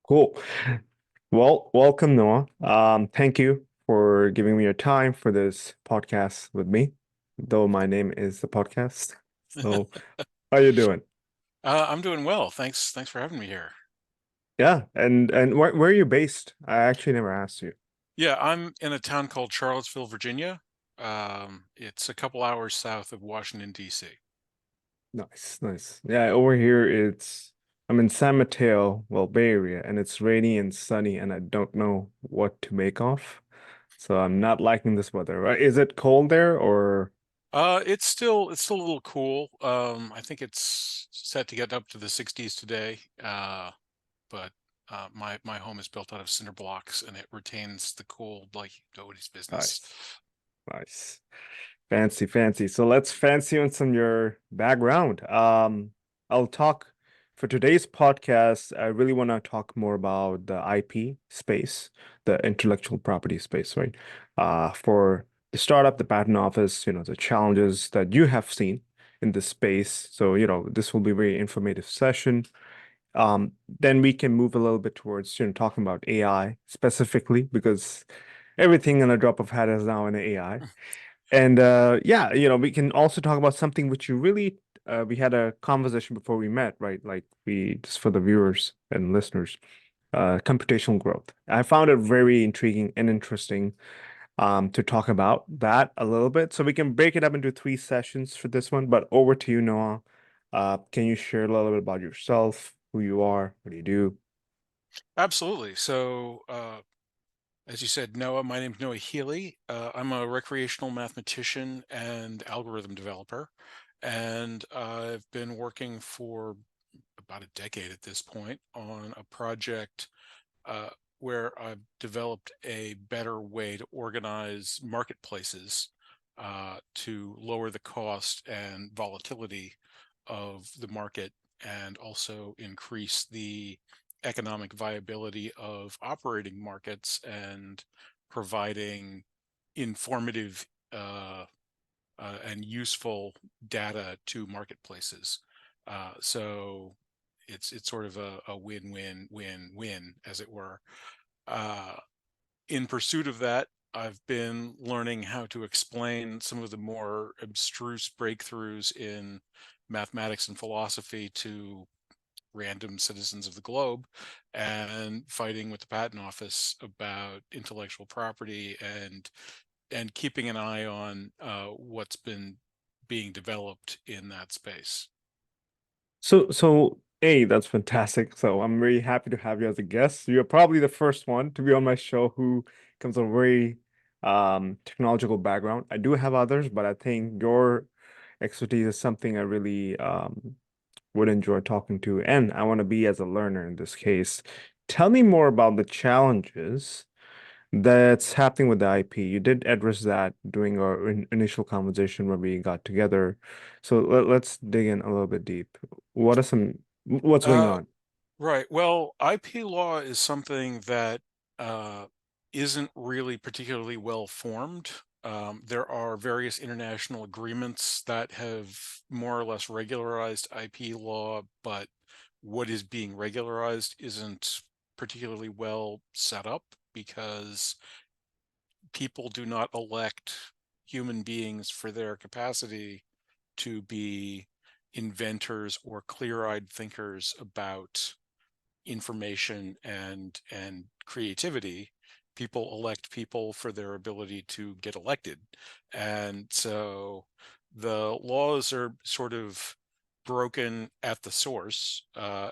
Cool. Well, welcome, Noah. Thank you for giving me your time for this podcast with me, though my name is the podcast. So, how you doing? I'm doing well. Thanks for having me here. Yeah, and where are you based? I actually never asked you. Yeah, I'm in a town called Charlottesville, Virginia. It's a couple hours south of Washington, D.C. Nice, nice. Yeah, over here I'm in San Mateo, well, Bay Area, and it's rainy and sunny, and I don't know what to make of. So I'm not liking this weather, right? Is it cold there or It's still a little cool. I think it's set to get up to the 60s today. But my home is built out of cinder blocks and it retains the cold like nobody's business. nice? Nice. Fancy, fancy. So let's fancy on some your background. I'll talk for today's podcast. I really want to talk more about the IP space, the intellectual property space, right? For the startup, the patent office, the challenges that you have seen in this space. So, this will be a very informative session. Then we can move a little bit towards, talking about AI specifically, because everything in a drop of hat is now an AI. And yeah, we can also talk about something which you really we had a conversation before we met, right? Like we just for the viewers and listeners, computational growth. I found it very intriguing and interesting to talk about that a little bit. So we can break it up into three sessions for this one. But over to you, Noah. Can you share a little bit about yourself, who you are, what do you do? Absolutely. So, as you said, Noah, my name's Noah Healy. I'm a recreational mathematician and algorithm developer, and I've been working for about a decade at this point on a project uh, where I've developed a better way to organize marketplaces to lower the cost and volatility of the market and also increase the economic viability of operating markets and providing informative and useful data to marketplaces. So it's sort of a win-win-win-win, as it were. Uh, in pursuit of that, I've been learning how to explain some of the more abstruse breakthroughs in mathematics and philosophy to random citizens of the globe and fighting with the patent office about intellectual property and keeping an eye on what's been being developed in that space. So, that's fantastic. So I'm very happy to have you as a guest. You're probably the first one to be on my show who comes from a very technological background. I do have others, but I think your expertise is something I really would enjoy talking to, and I want to be as a learner in this case. Tell me more about the challenges that's happening with the IP. You did address that during our initial conversation when we got together. So let's dig in a little bit deep. What's going Uh, on? right. Well, IP law is something that uh, isn't really particularly well formed. There are various international agreements that have more or less regularized IP law, but what is being regularized isn't particularly well set up because people do not elect human beings for their capacity to be inventors or clear-eyed thinkers about information and creativity. People elect people for their ability to get elected, and so the laws are sort of broken at the source,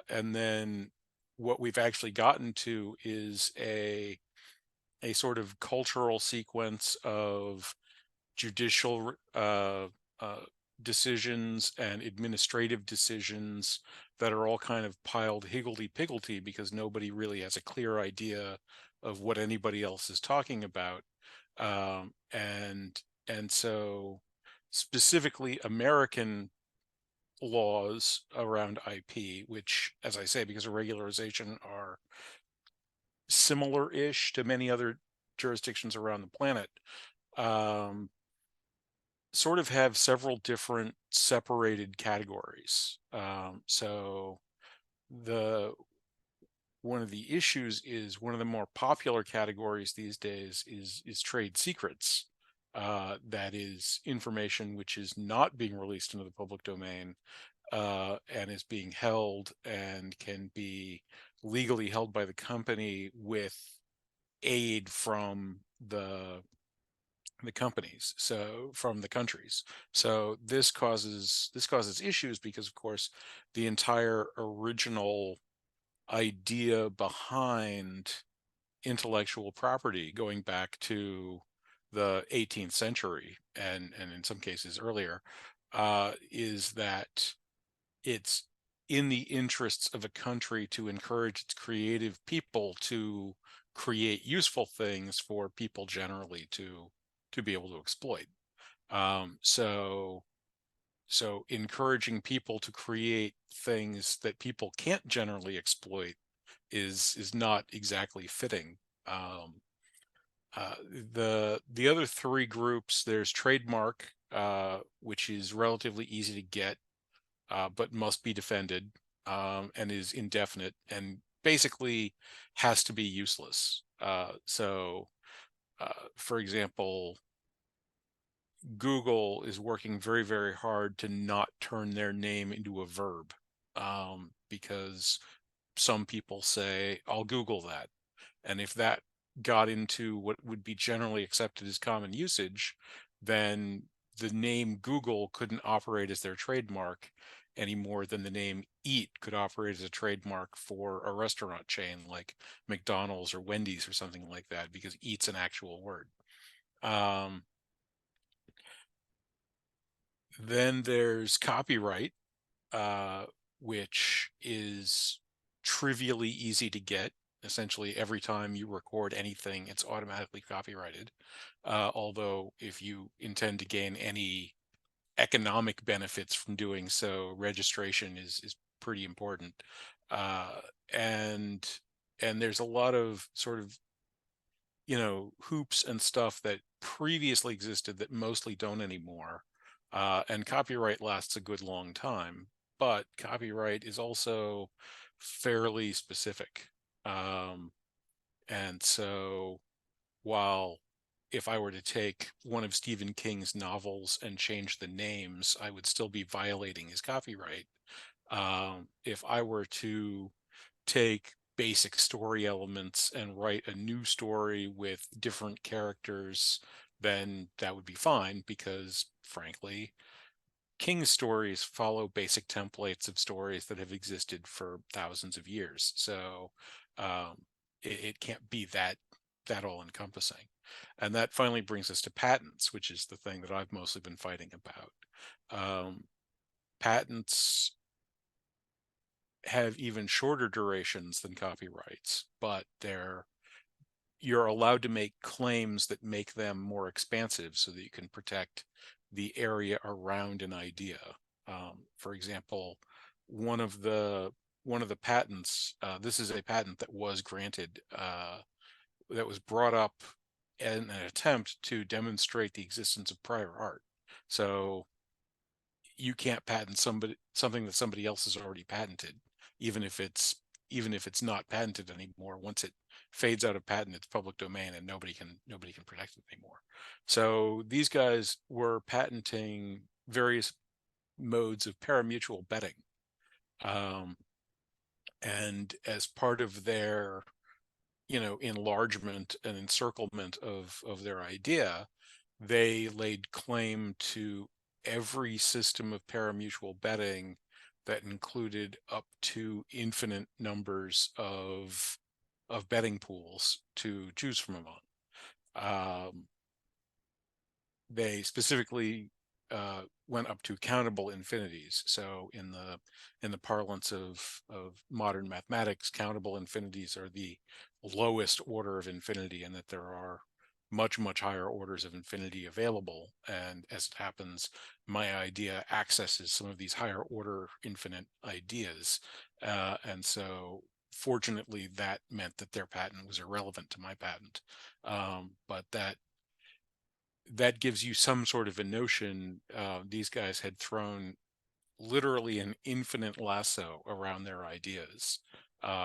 and then what we've actually gotten to is a sort of cultural sequence of judicial uh, decisions and administrative decisions that are all kind of piled higgledy-piggledy because nobody really has a clear idea of what anybody else is talking about. And so specifically American laws around IP, which, as I say, because of regularization, are similar-ish to many other jurisdictions around the planet, um, sort of have several different separated categories. So the one of the issues is one of the more popular categories these days is trade secrets. That is information which is not being released into the public domain, and is being held and can be legally held by the company with aid from the companies, so from the countries. So this causes issues because, of course, the entire original idea behind intellectual property, going back to the 18th century and in some cases earlier, is that it's in the interests of a country to encourage its creative people to create useful things for people generally to be able to exploit. So encouraging people to create things that people can't generally exploit is not exactly fitting. Um, uh, the other three groups, there's trademark, which is relatively easy to get, but must be defended, and is indefinite and basically has to be useless. For example, Google is working very, very hard to not turn their name into a verb, because some people say, I'll Google that. And if that got into what would be generally accepted as common usage, then the name Google couldn't operate as their trademark any more than the name Eat could operate as a trademark for a restaurant chain like McDonald's or Wendy's or something like that, because Eat's an actual word. Um, then there's copyright, uh, which is trivially easy to get. Essentially, every time you record anything, it's automatically copyrighted. Although, if you intend to gain any economic benefits from doing so, registration is pretty important. Uh, and and there's a lot of sort of, hoops and stuff that previously existed that mostly don't anymore. And copyright lasts a good long time, but copyright is also fairly specific. Um, and so, while if I were to take one of Stephen King's novels and change the names, I would still be violating his copyright. If I were to take basic story elements and write a new story with different characters, then that would be fine because, frankly, King's stories follow basic templates of stories that have existed for thousands of years. So it can't be that all encompassing. And that finally brings us to patents, which is the thing that I've mostly been fighting about. Patents have even shorter durations than copyrights, but you're allowed to make claims that make them more expansive so that you can protect the area around an idea. For example, one of the one of the patents, this is a patent that was granted, that was brought up in an attempt to demonstrate the existence of prior art. So you can't patent something that somebody else has already patented, even if it's not patented anymore. Once it fades out of patent, it's public domain, and nobody can protect it anymore. So these guys were patenting various modes of parimutuel betting, um, and as part of their enlargement and encirclement of their idea, they laid claim to every system of parimutuel betting that included up to infinite numbers of betting pools to choose from among. Um, they specifically went up to countable infinities. So in the parlance of modern mathematics, countable infinities are the lowest order of infinity, and that there are much, much higher orders of infinity available. And as it happens, my idea accesses some of these higher order infinite ideas. And so fortunately, that meant that their patent was irrelevant to my patent. But that gives you some sort of a notion. These guys had thrown literally an infinite lasso around their ideas.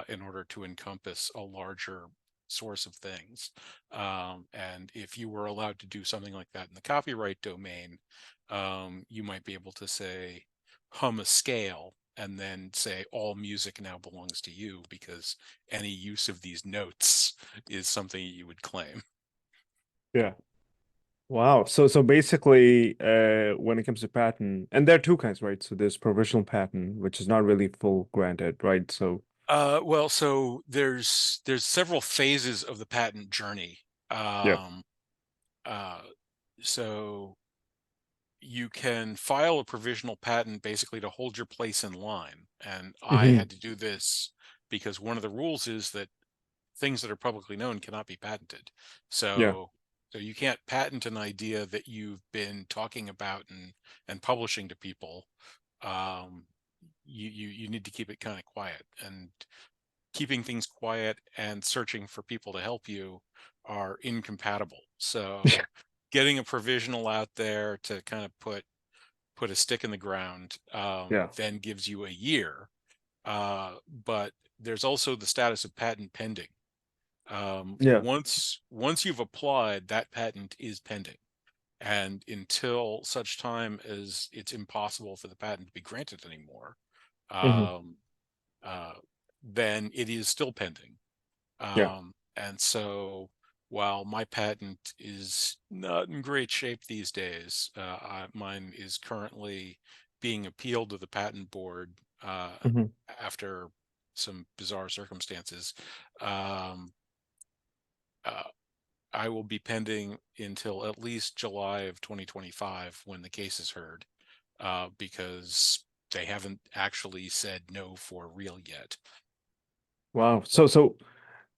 in order to encompass a larger source of things. And if you were allowed to do something like that in the copyright domain, you might be able to say, hum a scale, and then say all music now belongs to you because any use of these notes is something you would claim. Yeah. Wow. So basically, when it comes to patent, and there are two kinds, right? So there's provisional patent, which is not really full granted, right? So Well, so there's several phases of the patent journey. yeah. Um, uh, so you can file a provisional patent basically to hold your place in line. And I Hmm. had to do this because one of the rules is that things that are publicly known cannot be patented. Yeah. So you can't patent an idea that you've been talking about and publishing to people. Um, you need to keep it kind of quiet, and keeping things quiet and searching for people to help you are incompatible. So getting a provisional out there to kind of put a stick in the ground, Yeah. then gives you a year. But there's also the status of patent pending. Yeah. Once you've applied, that patent is pending. And until such time as it's impossible for the patent to be granted anymore, Hmm. um, uh, then it is still pending. Yeah. And so while my patent is not in great shape these days, mine is currently being appealed to the patent board Hmm. after some bizarre circumstances. Um, uh, I will be pending until at least July of 2025 when the case is heard, because they haven't actually said no for real yet. Wow. So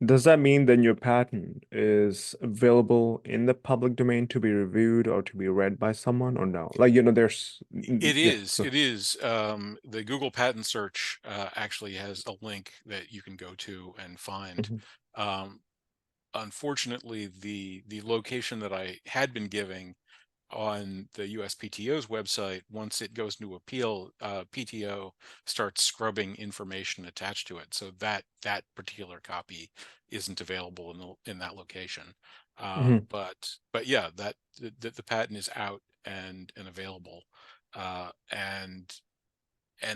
does that mean then your patent is available in the public domain to be reviewed or to be read by someone or no? Like, there's It yeah. is. It is. The Google patent search actually has a link that you can go to and find. Mhm. Um, Unfortunately, the location that I had been giving on the USPTO's website, once it goes into appeal, PTO starts scrubbing information attached to it, so that particular copy isn't available in that location. Mhm. But yeah, that the patent is out and available, and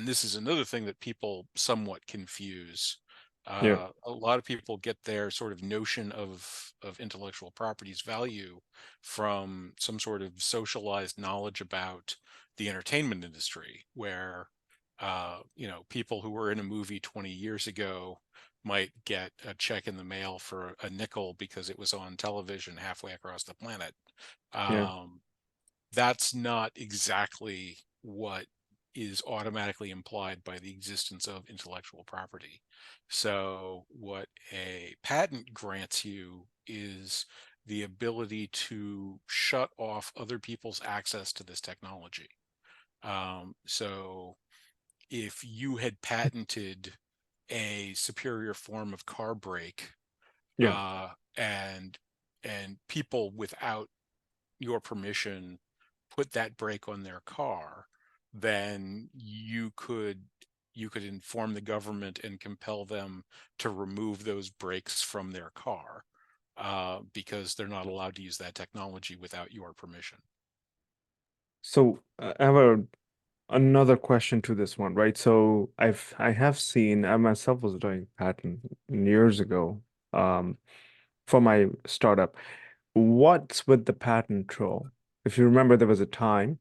this is another thing that people somewhat confuse. Yeah. A lot of people get their sort of notion of intellectual property's value from some sort of socialized knowledge about the entertainment industry, where people who were in a movie 20 years ago might get a check in the mail for a nickel because it was on television halfway across the planet. Yeah. Um, that's not exactly what is automatically implied by the existence of intellectual property. So, what a patent grants you is the ability to shut off other people's access to this technology. So, if you had patented a superior form of car brake, Yeah. uh, and people without your permission put that brake on their car, then you could inform the government and compel them to remove those brakes from their car, because they're not allowed to use that technology without your permission. So I have another question to this one, right? So I have seen I myself was doing patent years ago, um, for my startup. What's with the patent troll? If you remember, there was a time,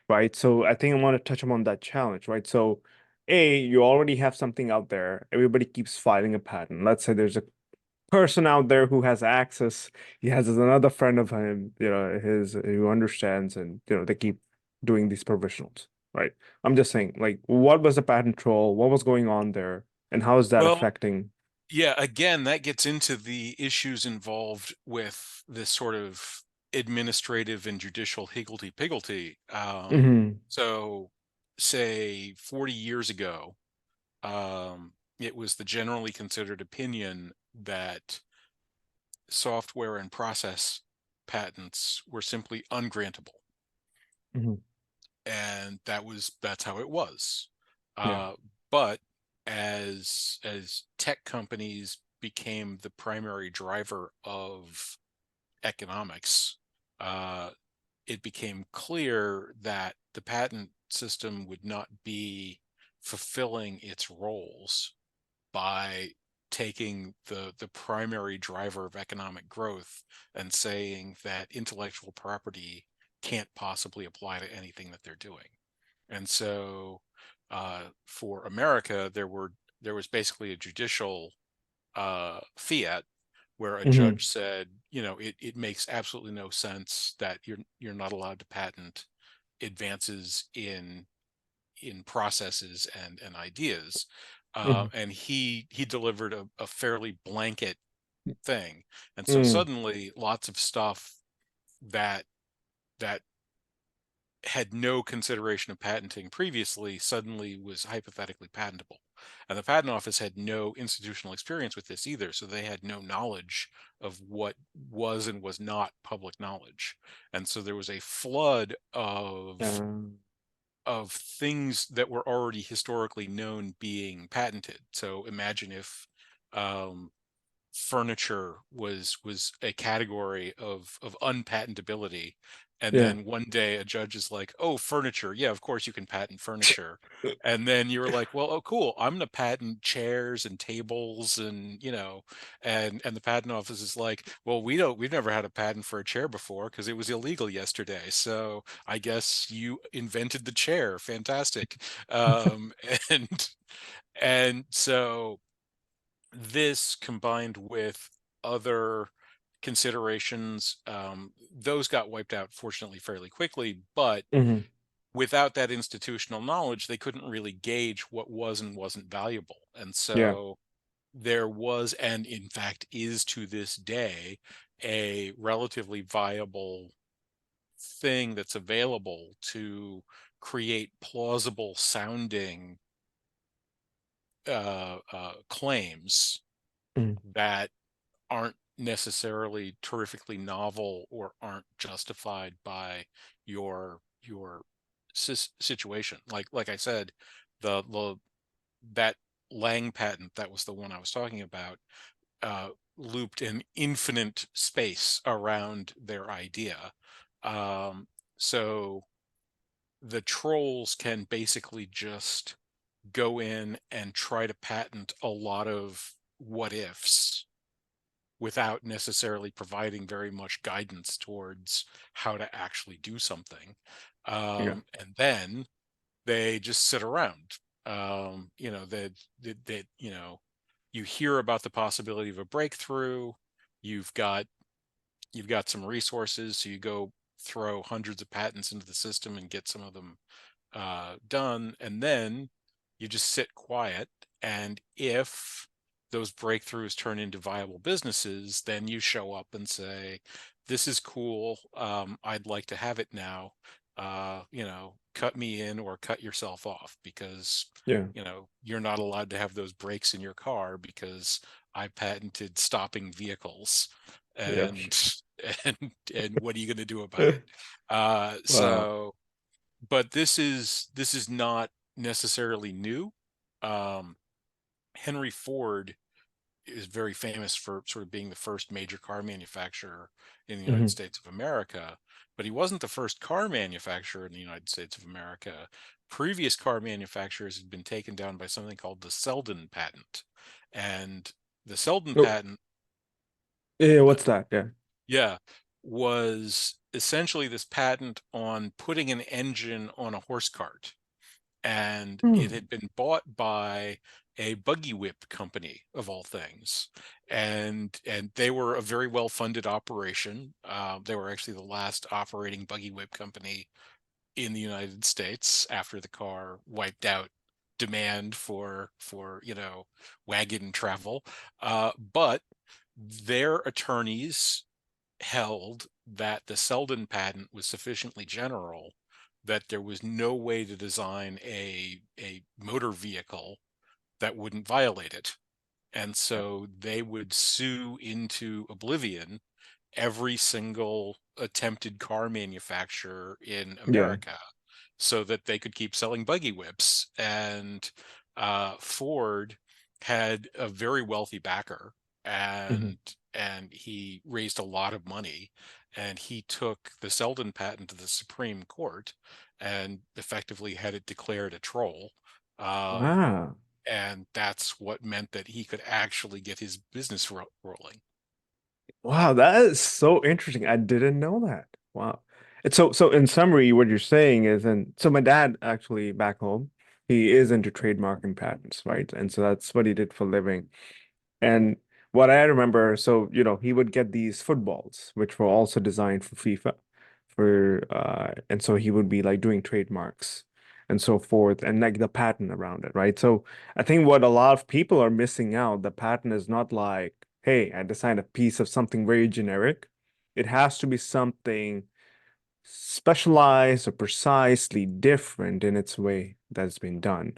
right? So I think I want to touch upon that challenge, right? So, A, you already have something out there. Everybody keeps filing a patent. Let's say there's a person out there who has access. He has another friend of him, his who understands, and they keep doing these provisionals, right? I'm just saying, like, what was the patent troll? What was going on there, and how is that Well, affecting? yeah, again, that gets into the issues involved with this sort of administrative and judicial higgledy-piggledy. Hmm. So, say 40 years ago, it was the generally considered opinion that software and process patents were simply ungrantable, Hmm. and that's how it was. Yeah. Uh, but as tech companies became the primary driver of economics, uh, it became clear that the patent system would not be fulfilling its roles by taking the primary driver of economic growth and saying that intellectual property can't possibly apply to anything that they're doing. And so for America, there was basically a judicial fiat where a Hmm. judge said, it makes absolutely no sense that you're not allowed to patent advances in processes and ideas. Hmm. And he delivered a fairly blanket thing. And so Mm. suddenly lots of stuff that that had no consideration of patenting previously suddenly was hypothetically patentable. And the patent office had no institutional experience with this either, so they had no knowledge of what was and was not public knowledge. And so there was a flood Um, of things that were already historically known being patented. So imagine if um, furniture was a category of unpatentability, and yeah. then one day a judge is like, oh, furniture, yeah, of course you can patent furniture. And then you're like, well, oh cool, I'm going to patent chairs and tables, and and the patent office is like, well, we've never had a patent for a chair before because it was illegal yesterday, so I guess you invented the chair. Fantastic. um and so this, combined with other considerations, those got wiped out fortunately fairly quickly. But Hmm. without that institutional knowledge, they couldn't really gauge what was and wasn't valuable. And Yeah. so there was, and in fact is to this day, a relatively viable thing that's available to create plausible sounding claims Mm. that aren't necessarily terrifically novel or aren't justified by your situation. Like I said, the that Lang patent, that was the one I was talking about, uh, looped an infinite space around their idea. Um, so the trolls can basically just go in and try to patent a lot of what ifs without necessarily providing very much guidance towards how to actually do something. Yeah. And then they just sit around. That you hear about the possibility of a breakthrough. You've got you've got some resources, so you go throw hundreds of patents into the system and get some of them done, and then you just sit quiet. And if those breakthroughs turn into viable businesses, then you show up and say, "This is cool. I'd like to have it now. Cut me in or cut yourself off, because Yeah. you're not allowed to have those brakes in your car because I patented stopping vehicles." Yeah. And and what are you going to do about it? Wow. But this is not necessarily new. Um, Henry Ford is very famous for sort of being the first major car manufacturer in the United Hmm. States of America, but he wasn't the first car manufacturer in the United States of America. Previous car manufacturers had been taken down by something called the Selden patent, and the Selden Oh, patent, yeah. uh, What's that? Yeah. yeah, was essentially this patent on putting an engine on a horse cart, and it Hmm. had been bought by a buggy whip company of all things, and they were a very well funded operation. They were actually the last operating buggy whip company in the United States after the car wiped out demand for wagon travel. But their attorneys held that the Selden patent was sufficiently general that there was no way to design a motor vehicle that wouldn't violate it. And so they would sue into oblivion every single attempted car manufacturer in Yeah. America so that they could keep selling buggy whips. And Ford had a very wealthy backer, Hmm. and he raised a lot of money, and he took the Selden patent to the Supreme Court and effectively had it declared a troll. Um, Wow. and that's what meant that he could actually get his business rolling. Wow, that is so interesting. I didn't know that. Wow. And so in summary, what you're saying is, and so my dad actually back home, he is into trademarking patents, right? And so that's what he did for a living. And what I remember, so he would get these footballs, which were also designed for FIFA, and so he would be like doing trademarks and so forth, and like the patent around it, right? So I think what a lot of people are missing out, the patent is not like, hey, I designed a piece of something very generic. It has to be something specialized or precisely different in its way that's been done,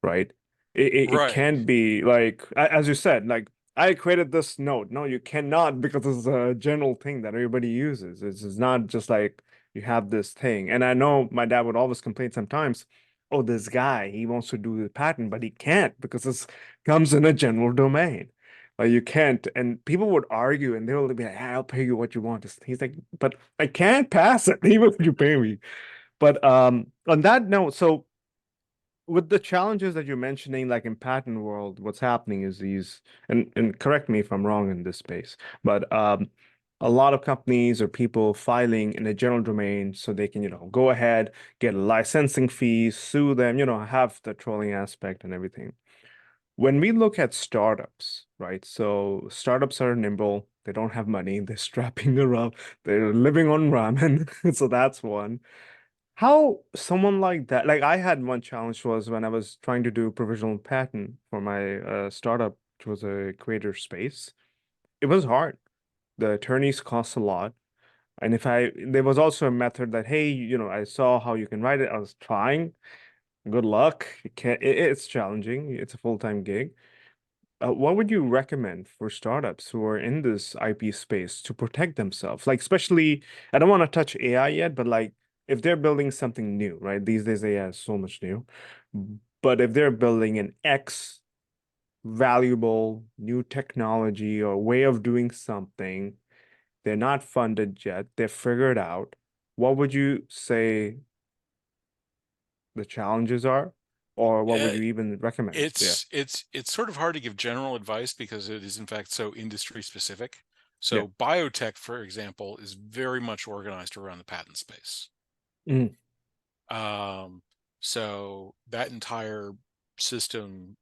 right? It Right. can't be like as you said, like I created this node. No, you cannot because it's a general thing that everybody uses. It's not just like you have this thing. And I know my dad would always complain sometimes, oh, this guy, he wants to do the patent, but he can't because this comes in a general domain. Like you can't. And people would argue and they will be like, "Ah, I'll pay you what you want." He's like, but I can't pass it even if you pay me. But on that note, so with the challenges that you're mentioning, like in patent world, what's happening is these, and correct me if I'm wrong in this space, but a lot of companies or people filing in the general domain so they can, go ahead, get licensing fees, sue them, have the trolling aspect and everything. When we look at startups, right? So startups are nimble, they don't have money, they're strapping around, they're living on ramen. So that's one. How someone like that, like I had one challenge was when I was trying to do provisional patent for my startup, which was a creator space. It was hard. The attorneys cost a lot. And there was also a method that, hey, I saw how you can write it. I was trying. Good luck. You can't, it's challenging. It's a full-time gig. What would you recommend for startups who are in this IP space to protect themselves? Like, especially, I don't want to touch AI yet, but like if they're building something new, right? These days, AI is so much new. But if they're building an X valuable new technology or way of doing something, they're not funded yet, they're figured out. What would you say the challenges are? Or what would Uh, you even recommend? Yeah. it's sort of hard to give general advice because it is in fact so industry specific. Yeah. So biotech, for example, is very much organized around the patent space. Mhm. Um, so that entire system,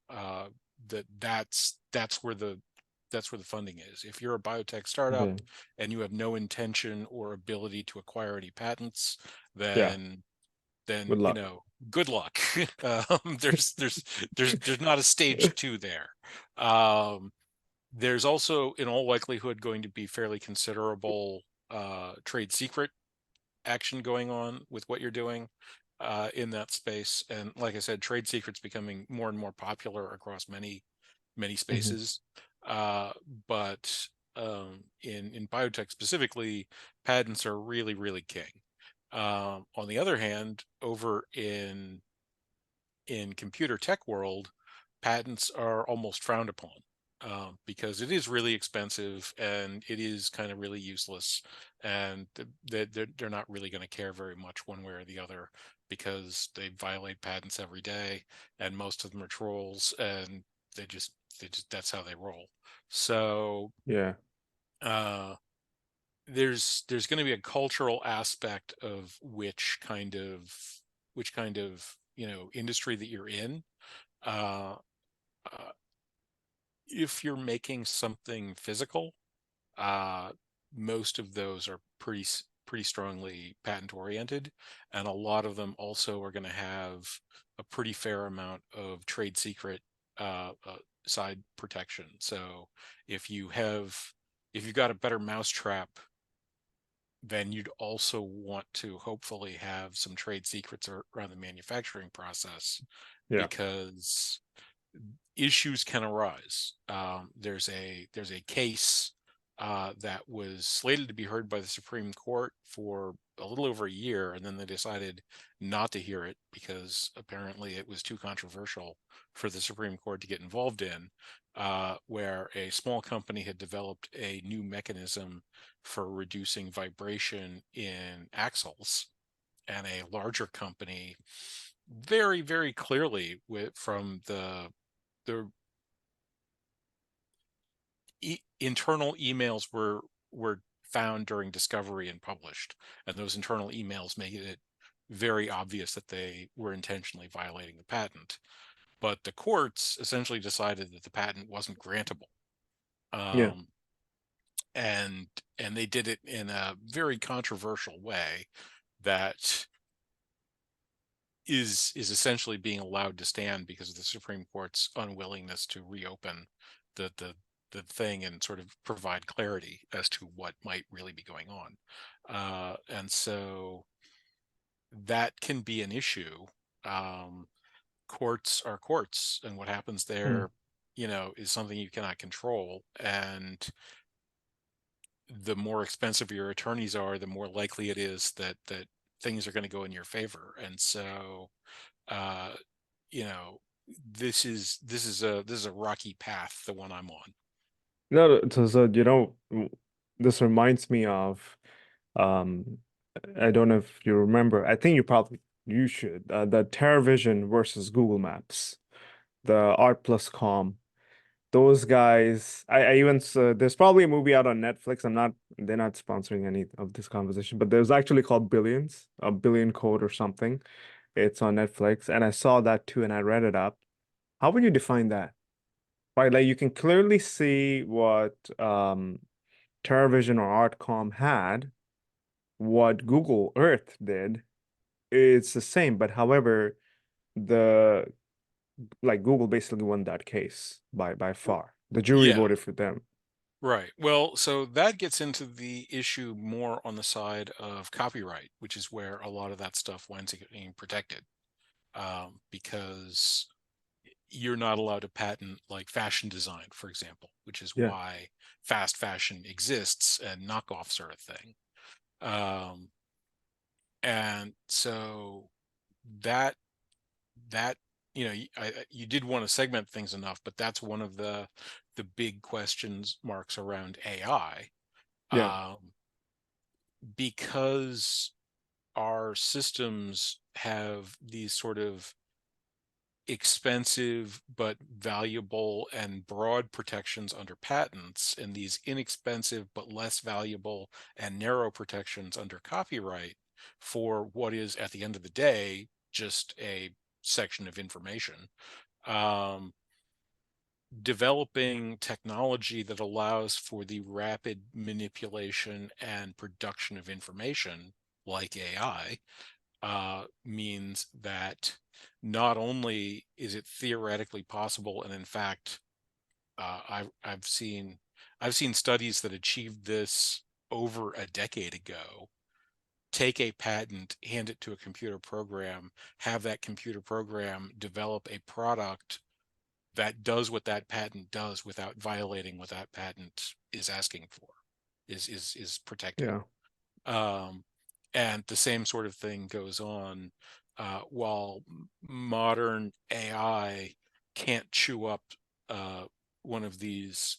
that's where the funding is. If you're a biotech startup Okay. and you have no intention or ability to acquire any patents, Yeah. then Good luck. good luck. There's not a stage two there. Um, there's also, in all likelihood, going to be fairly considerable trade secret action going on with what you're doing in that space. And like I said, trade secrets becoming more and more popular across many Hmm. spaces. Uh, but in biotech specifically, patents are really king. On the other hand, over in computer tech world, patents are almost frowned upon because it is really expensive and it is kind of really useless, and they're not really going to care very much one way or the other because they violate patents every day, and most of them are trolls, and they just that's how they roll. So Yeah. uh, there's going to be a cultural aspect of which kind of industry that you're in. uh, uh, if you're making something physical, uh, most of those are pretty strongly patent oriented, and a lot of them also are going to have a pretty fair amount of trade secret side protection. So if you have if you've got a better mousetrap, then you'd also want to hopefully have some trade secrets around the manufacturing process, Yeah. because issues can arise. There's a case that was slated to be heard by the Supreme Court for a little over a year, and then they decided not to hear it because apparently it was too controversial for the Supreme Court to get involved in, where a small company had developed a new mechanism for reducing vibration in axles, and a larger company very, very clearly from the internal emails were found during discovery and published, and those internal emails made it very obvious that they were intentionally violating the patent. But the courts essentially decided that the patent wasn't grantable, Yeah. um, and and they did it in a very controversial way that is essentially being allowed to stand because of the Supreme Court's unwillingness to reopen the thing and sort of provide clarity as to what might really be going on. And so that can be an issue. Um, Courts are courts, and what happens Mm. there, is something you cannot control. And the more expensive your attorneys are, the more likely it is that things are going to go in your favor. And so uh, you know, this is a rocky path, the one I'm on. No, so this reminds me of um I don't know if you remember. I think you should. The Terravision versus Google Maps, the ART+COM. Those guys, I even there's probably a movie out on Netflix. They're not sponsoring any of this conversation, but there's actually called Billions, a billion code or something. It's on Netflix, and I saw that too, and I read it up. How would you define that? Right, like you can clearly see what Terravision or Artcom had, what Google Earth did. It's the same, but however, the like Google basically won that case by far. The jury Yeah, voted for them. right. Well, so that gets into the issue more on the side of copyright, which is where a lot of that stuff winds up getting protected, because you're not allowed to patent like fashion design, for example, which is Yeah, why fast fashion exists and knockoffs are a thing. Um, and so that that you did want to segment things enough, but that's one of the big questions marks around AI, yeah, um, because our systems have these sort of expensive but valuable and broad protections under patents, and these inexpensive but less valuable and narrow protections under copyright for what is at the end of the day just a section of information. um, Developing technology that allows for the rapid manipulation and production of information like AI means that not only is it theoretically possible, and in fact, I've seen studies that achieved this over a decade ago. Take a patent, hand it to a computer program, have that computer program develop a product that does what that patent does without violating what that patent is asking for, is protecting. yeah, Um, and the same sort of thing goes on while modern AI can't chew up uh, one of these,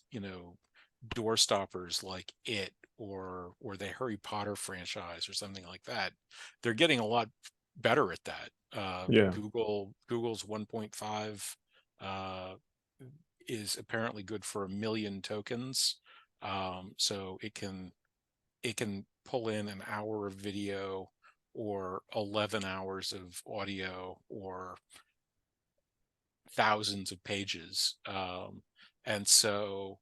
door stoppers like it or the Harry Potter franchise or something like that. They're getting a lot better at that. yeah, Google's 1.5 uh, is apparently good for 1 million tokens, so it can pull in an hour of video or 11 hours of audio or thousands of pages, and so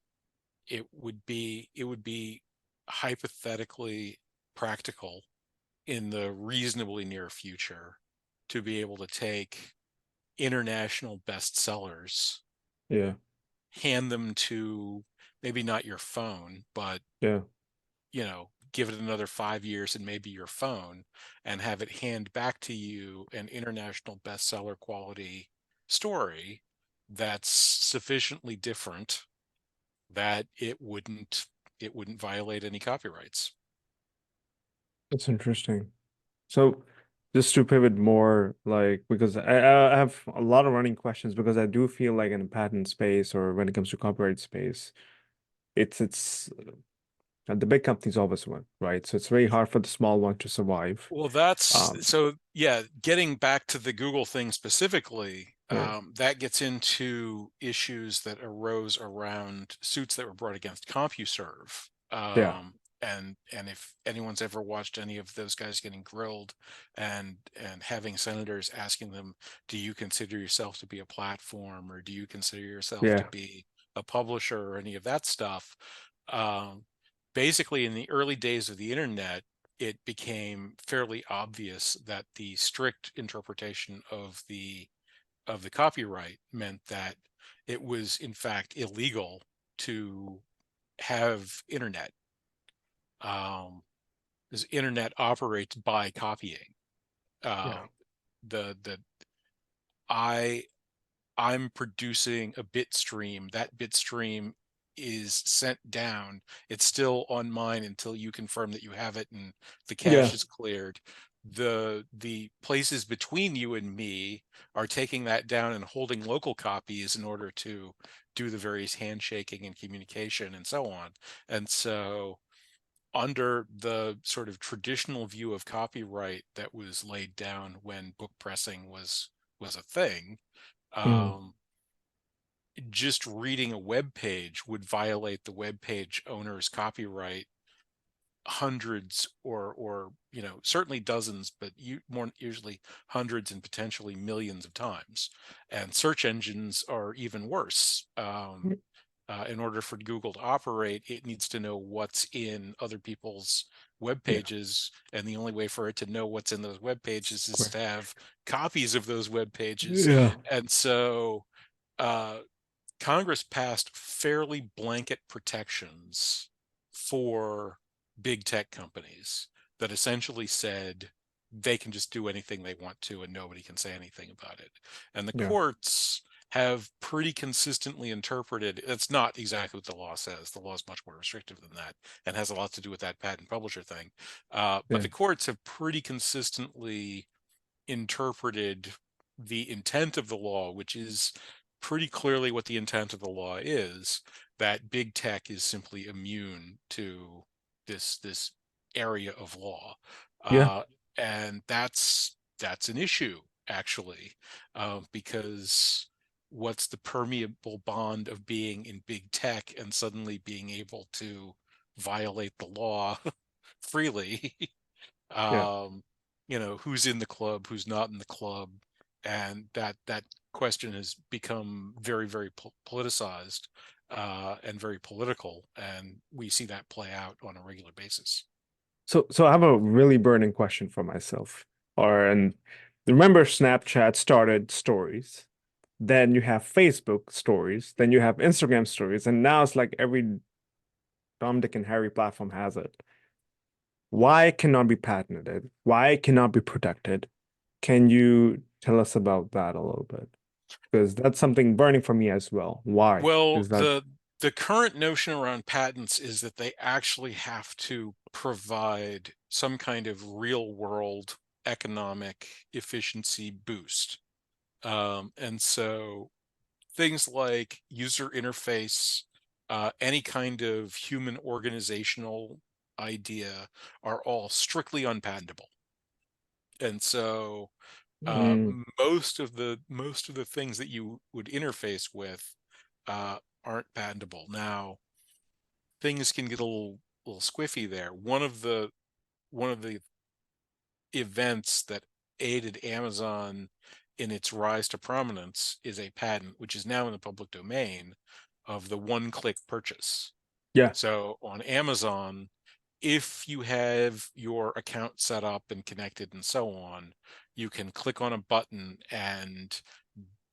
it would be hypothetically practical in the reasonably near future to be able to take international bestsellers, yeah, hand them to maybe not your phone, but yeah, give it another 5 years and maybe your phone, and have it hand back to you an international bestseller quality story that's sufficiently different that it wouldn't violate any copyrights. That's interesting. So just to pivot more, like because I have a lot of running questions because I do feel like in a patent space or when it comes to copyright space, it's the big companies always win, right? So it's very hard for the small one to survive. Well, that's Um, so yeah, getting back to the Google thing specifically, yeah, that gets into issues that arose around suits that were brought against CompuServe. yeah, And if anyone's ever watched any of those guys getting grilled and having senators asking them, do you consider yourself to be a platform or do you consider yourself to yeah, be a publisher or any of that stuff? Um, Basically, in the early days of the internet, it became fairly obvious that the strict interpretation of the copyright meant that it was in fact illegal to have internet. Um, this internet operates by copying. yeah, Uh, the I I'm producing a bit stream. That bit stream is sent down. It's still on mine until you confirm that you have it and the cache yeah, is cleared. The places between you and me are taking that down and holding local copies in order to do the various handshaking and communication and so on. And so under the sort of traditional view of copyright that was laid down when book pressing was a thing, mm, um, just reading a web page would violate the web page owner's copyright hundreds or certainly dozens, but more usually hundreds and potentially millions of times. And search engines are even worse. In order for Google to operate, it needs to know what's in other people's web yeah, pages, and the only way for it to know what's in those web pages is to correct. have copies of those web pages. Yeah, And so uh, Congress passed fairly blanket protections for big tech companies that essentially said they can just do anything they want to and nobody can say anything about it. And the yeah, courts have pretty consistently interpreted it's not exactly what the law says. The law is much more restrictive than that and has a lot to do with that patent publisher thing. But yeah, the courts have pretty consistently interpreted the intent of the law, which is pretty clearly what the intent of the law is, that big tech is simply immune to this area of law. yeah. Uh, and that's an issue, actually, because what's the permeable bond of being in big tech and suddenly being able to violate the law freely? Yeah. um, who's in the club, who's not in the club, and that question has become very, very politicized and very political, and we see that play out on a regular basis. So I have a really burning question for myself. And remember Snapchat started stories. Then you have Facebook stories. Then you have Instagram stories. And now it's like every Tom, Dick, and Harry platform has it. Why it cannot be patented? Why it cannot be protected? Can you tell us about that a little bit? Because that's something burning for me as well. Why Well, is that? the current notion around patents is that they actually have to provide some kind of real world economic efficiency boost. And so things like user interface, any kind of human organizational idea are all strictly unpatentable. And so Mm, most of the things that you would interface with uh, aren't patentable. Now, things can get a little squiffy there. One of the events that aided Amazon in its rise to prominence is a patent, which is now in the public domain, of the one-click purchase. yeah, So on Amazon, if you have your account set up and connected and so on, you can click on a button and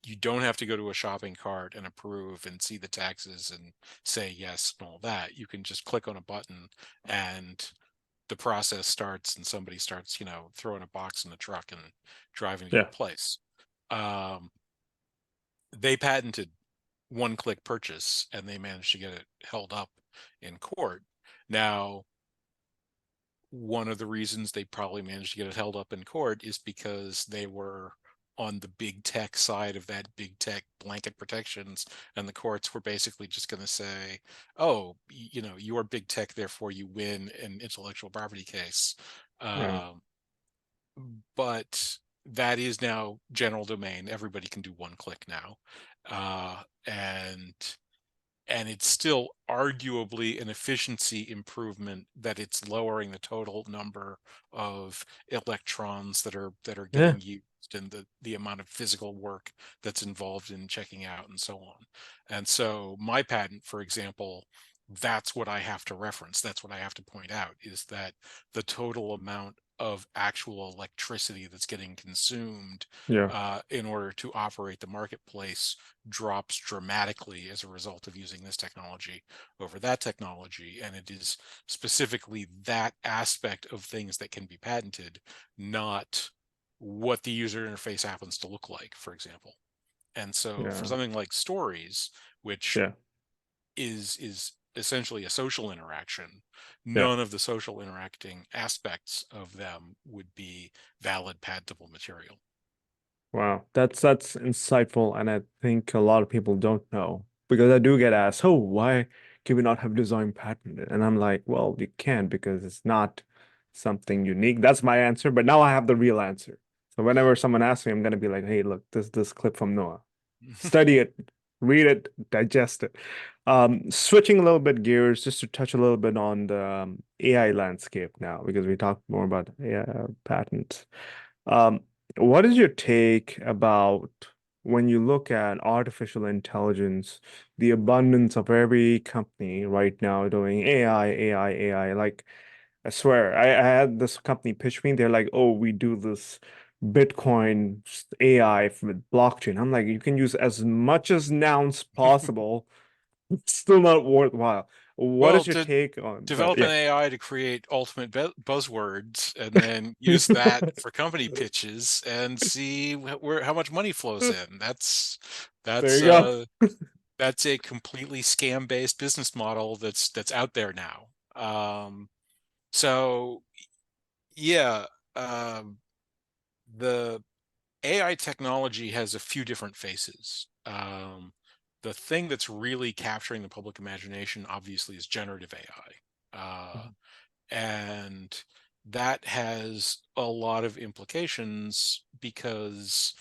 you don't have to go to a shopping cart and approve and see the taxes and say yes and all that. You can just click on a button and the process starts and somebody starts, throwing a box in the truck and driving to your yeah. place. Um, they patented one-click purchase and they managed to get it held up in court. Now, one of the reasons they probably managed to get it held up in court is because they were on the big tech side of that big tech blanket protections, and the courts were basically just going to say, oh, you are big tech, therefore you win an intellectual property case. Yeah. um, but that is now general domain. Everybody can do one click now. And it's still arguably an efficiency improvement, that it's lowering the total number of electrons that are Yeah. getting used, and the amount of physical work that's involved in checking out and so on. And so my patent, for example, that's what I have to reference. That's what I have to point out, is that the total amount of actual electricity that's getting consumed Yeah. in order to operate the marketplace drops dramatically as a result of using this technology over that technology. And it is specifically that aspect of things that can be patented, not what the user interface happens to look like, for example. And so for Yeah. something like stories, which Yeah. is essentially a social interaction, Yeah. none of the social interacting aspects of them would be valid patentable material. Wow, that's insightful, and I think a lot of people don't know because I do get asked, "Oh, why can we not have design patented?" And I'm like, "Well, you can because it's not something unique." That's my answer, but now I have the real answer. So whenever someone asks me, I'm gonna be like, "Hey, look, this clip from Noah. Study it, read it, digest it." Switching a little bit gears, just to touch a little bit on the AI landscape now, because we talked more about AI patents. Um, what is your take about when you look at artificial intelligence, the abundance of every company right now doing AI, AI, AI? Like, I swear, I had this company pitch me. They're like, "Oh, we do this Bitcoin AI with blockchain." I'm like, you can use as much as nouns possible. It's still not worthwhile. What Well, is your to take on that? develop an Yeah. AI to create ultimate buzzwords, and then use that for company pitches and see where how much money flows in. There That's you go. uh that's a completely scam-based business model that's out there now. So yeah, um, the AI technology has a few different faces. The thing that's really capturing the public imagination, obviously, is generative AI. And that has a lot of implications because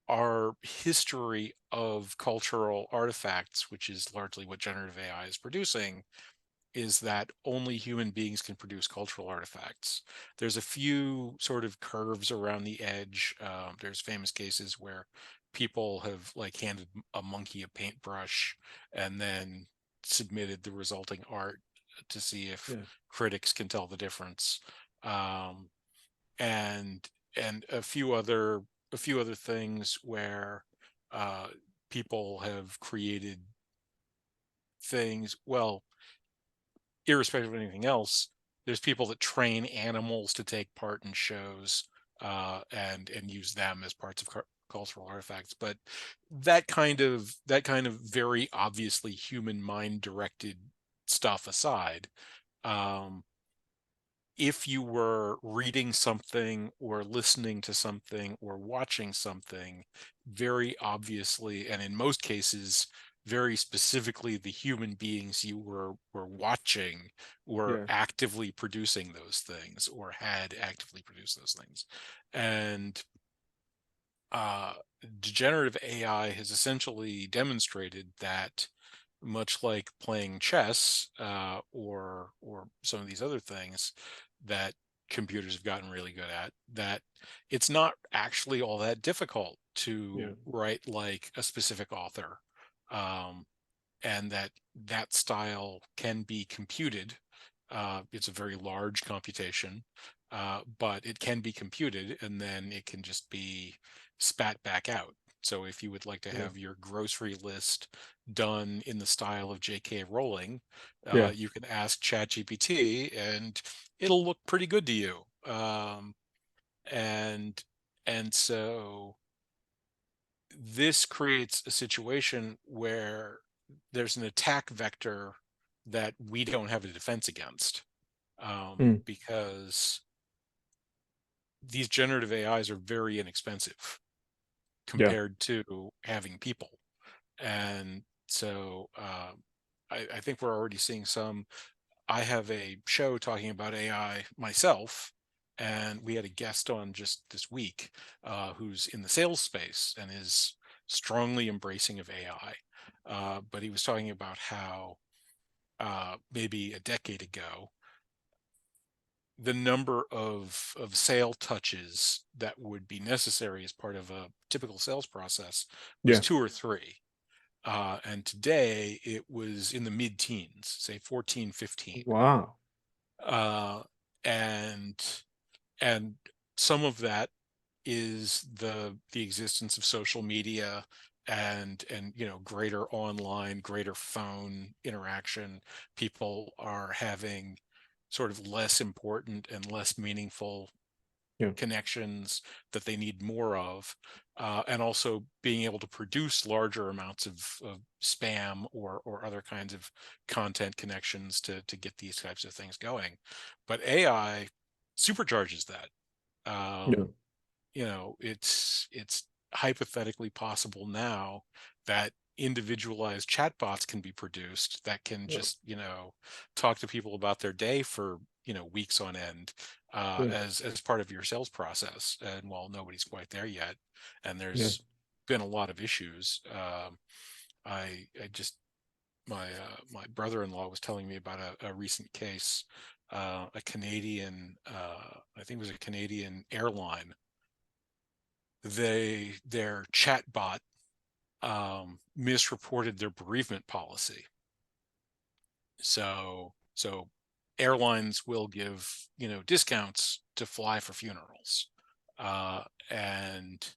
our history of cultural artifacts, which is largely what generative AI is producing, is that only human beings can produce cultural artifacts. There's a few sort of curves around the edge. There's famous cases where people have like handed a monkey a paintbrush and then submitted the resulting art to see if Yeah. critics can tell the difference. Um, and a few other things where uh, people have created things. Well, irrespective of anything else, there's people that train animals to take part in shows, and use them as parts of cultural artifacts. But that kind of very obviously human mind directed stuff aside, um, if you were reading something or listening to something or watching something, very obviously, and in most cases, very specifically, the human beings you were watching were Yeah. actively producing those things or had actively produced those things. And uh, generative AI has essentially demonstrated that, much like playing chess, or some of these other things that computers have gotten really good at, that it's not actually all that difficult Yeah. to write like a specific author, um, and that style can be computed. It's a very large computation, but it can be computed, and then it can just be spat back out. So if you would like to Yeah. have your grocery list done in the style of J.K. Rowling, Yeah. you can ask ChatGPT, and it'll look pretty good to you. And and so this creates a situation where there's an attack vector that we don't have a defense against. Mm. because these generative AIs are very inexpensive Yeah. compared to having people. And so I think we're already seeing some. I have a show talking about AI myself, and we had a guest on just this week who's in the sales space and is strongly embracing of AI. But he was talking about how maybe a decade ago, the number of sale touches that would be necessary as part of a typical sales process was Yeah. 2 or 3. And today it was in the mid-teens, say 14, 15. Wow. Uh, and and some of that is the existence of social media and greater online, greater phone interaction. People are having sort of less important and less meaningful Yeah. connections that they need more of, and also being able to produce larger amounts of spam or other kinds of content connections to get these types of things going. But AI supercharges that. Yeah. Um, it's hypothetically possible now that individualized chatbots can be produced that can Yeah. just talk to people about their day for weeks on end, Yeah. as part of your sales process. And while nobody's quite there yet, and Yeah. there's been a lot of issues, I just my brother-in-law was telling me about a recent case, a Canadian, I think it was a Canadian airline. Their chatbot misreported their bereavement policy. So airlines will give discounts to fly for funerals, uh, and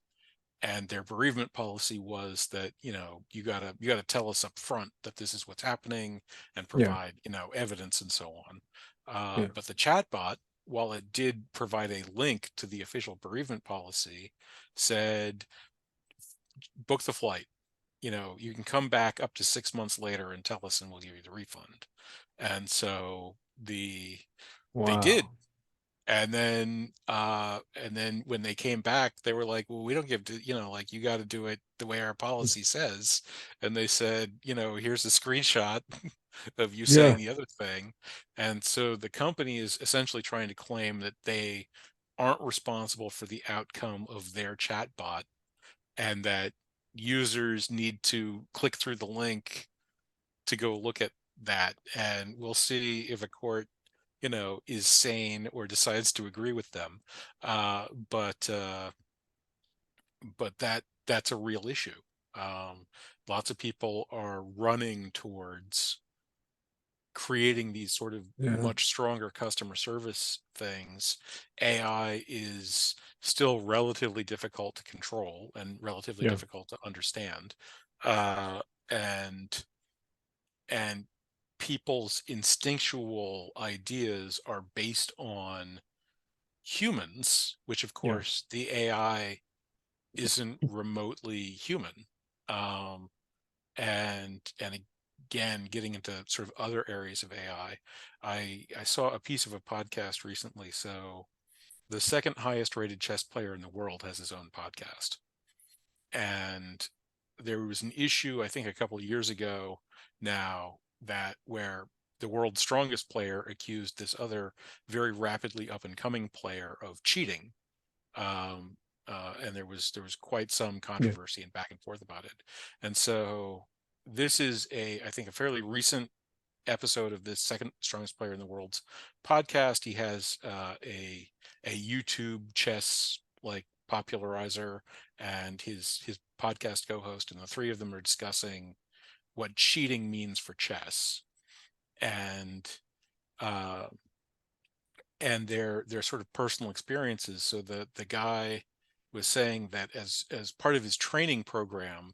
and their bereavement policy was that you gotta tell us up front that this is what's happening and Yeah. provide evidence and so on. Yeah. But the chatbot, while it did provide a link to the official bereavement policy, said book the flight. You can come back up to 6 months later and tell us, and we'll give you the refund. And so they did. Wow. And then when they came back, they were like, well, we don't give to, like, you got to do it the way our policy says. And they said, here's a screenshot of you saying Yeah. the other thing. And so the company is essentially trying to claim that they aren't responsible for the outcome of their chatbot, and that users need to click through the link to go look at that. And we'll see if a court is sane or decides to agree with them. Uh, but uh, but that's a real issue. Lots of people are running towards creating these sort of Yeah. much stronger customer service things. AI is still relatively difficult to control and relatively Yeah. difficult to understand. Uh, and and people's instinctual ideas are based on humans, which of Yeah. course the AI isn't remotely human. Um, and again, getting into sort of other areas of AI, I saw a piece of a podcast recently. So the second highest rated chess player in the world has his own podcast, and there was an issue, I think a couple of years ago now, that where the world's strongest player accused this other very rapidly up and coming player of cheating. Um, and there was quite some Yeah. controversy and back and forth about it. And so this is I think a fairly recent episode of this second strongest player in the world's podcast. He has a YouTube chess like popularizer and his podcast co-host, and the three of them are discussing what cheating means for chess, and uh, and their sort of personal experiences. So the guy was saying that as part of his training program,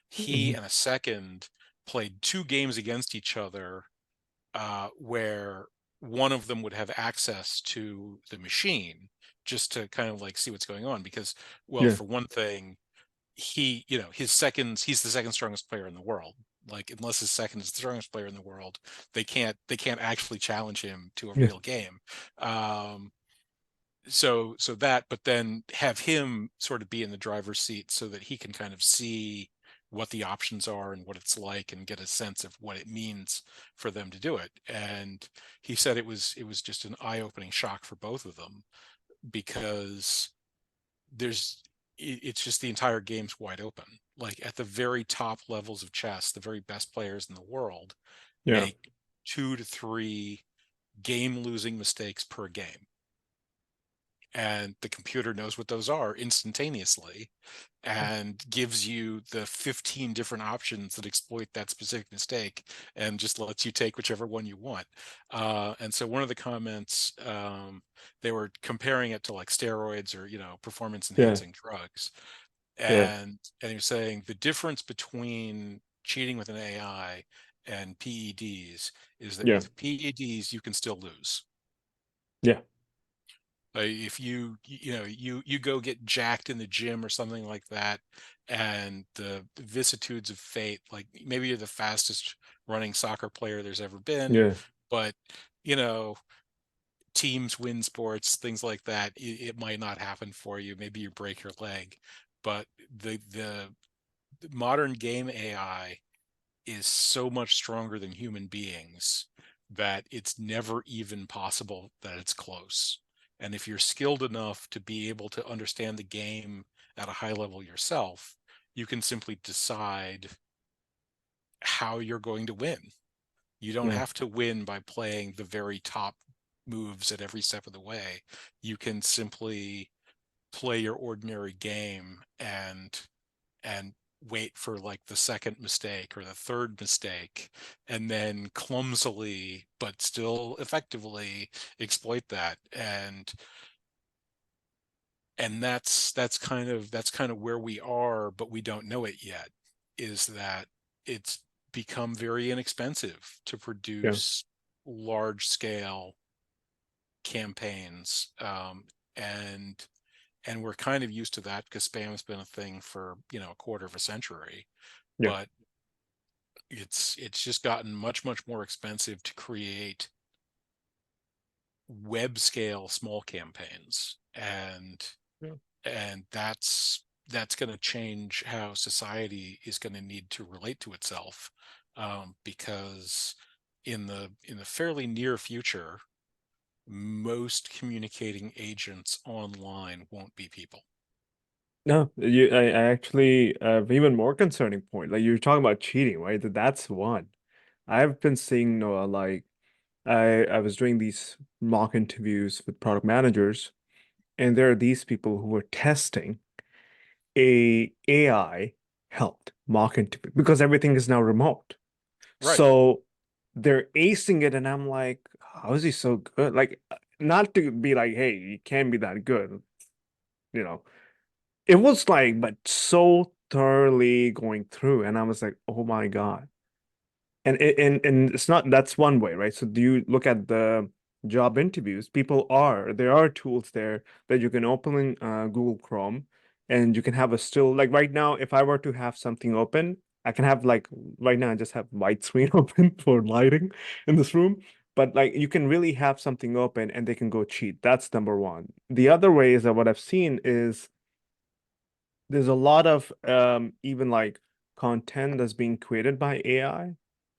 he Mhm. and a second played 2 games against each other, where one of them would have access to the machine just to kind of like see what's going on. Because, well, Yeah. for one thing, he's the second strongest player in the world. Like, unless his second is the strongest player in the world, they can't actually challenge him to a Yeah. real game. Um, so that, but then have him sort of be in the driver's seat so that he can kind of see what the options are and what it's like and get a sense of what it means for them to do it. And he said it was just an eye-opening shock for both of them, because there's it's just the entire game's wide open. Like, at the very top levels of chess, the very best players in the world Yeah. make 2 to 3 game losing mistakes per game, and the computer knows what those are instantaneously and gives you the 15 different options that exploit that specific mistake, and just lets you take whichever one you want. And so one of the comments, they were comparing it to like steroids or, performance Yeah. enhancing drugs. Yeah. And he was saying the difference between cheating with an AI and PEDs is that Yeah. with PEDs you can still lose. Yeah. If you go get jacked in the gym or something like that, and the vicissitudes of fate, like maybe you're the fastest running soccer player there's ever been, Yeah. but you know teams win sports, things like that. It might not happen for you. Maybe you break your leg, but the modern game AI is so much stronger than human beings that it's never even possible that it's close. And if you're skilled enough to be able to understand the game at a high level yourself, you can simply decide how you're going to win. You don't Yeah. have to win by playing the very top moves at every step of the way. You can simply play your ordinary game and wait for like the second mistake or the third mistake, and then clumsily but still effectively exploit that. And that's kind of where we are, but we don't know it yet, is that it's become very inexpensive to Yeah. produce large scale campaigns. And we're kind of used to that because spam's been a thing for a quarter of a century. Yeah. But it's just gotten much more expensive to create web scale small campaigns, Yeah. and that's going to change how society is going to need to relate to itself, because in the fairly near future, most communicating agents online won't be people. No, I actually have even more concerning point. Like you're talking about cheating, right? That's one. I've been seeing Noah, like I was doing these mock interviews with product managers, and there are these people who were testing a AI helped mock interview because everything is now remote. Right. So they're acing it, and I'm like, how is he so good? Like, not to be like, hey, you can't be that good, you know. It was like, but so thoroughly going through, and I was like, oh my God. And it's not that's one way, right? So do you look at the job interviews? There are tools there that you can open in Google Chrome, and you can have a still like right now, if I were to have something open, I can have like right now I just have white screen open for lighting in this room. But like you can really have something open and they can go cheat. That's number one. The other way is that what I've seen is there's a lot of even like content that's being created by AI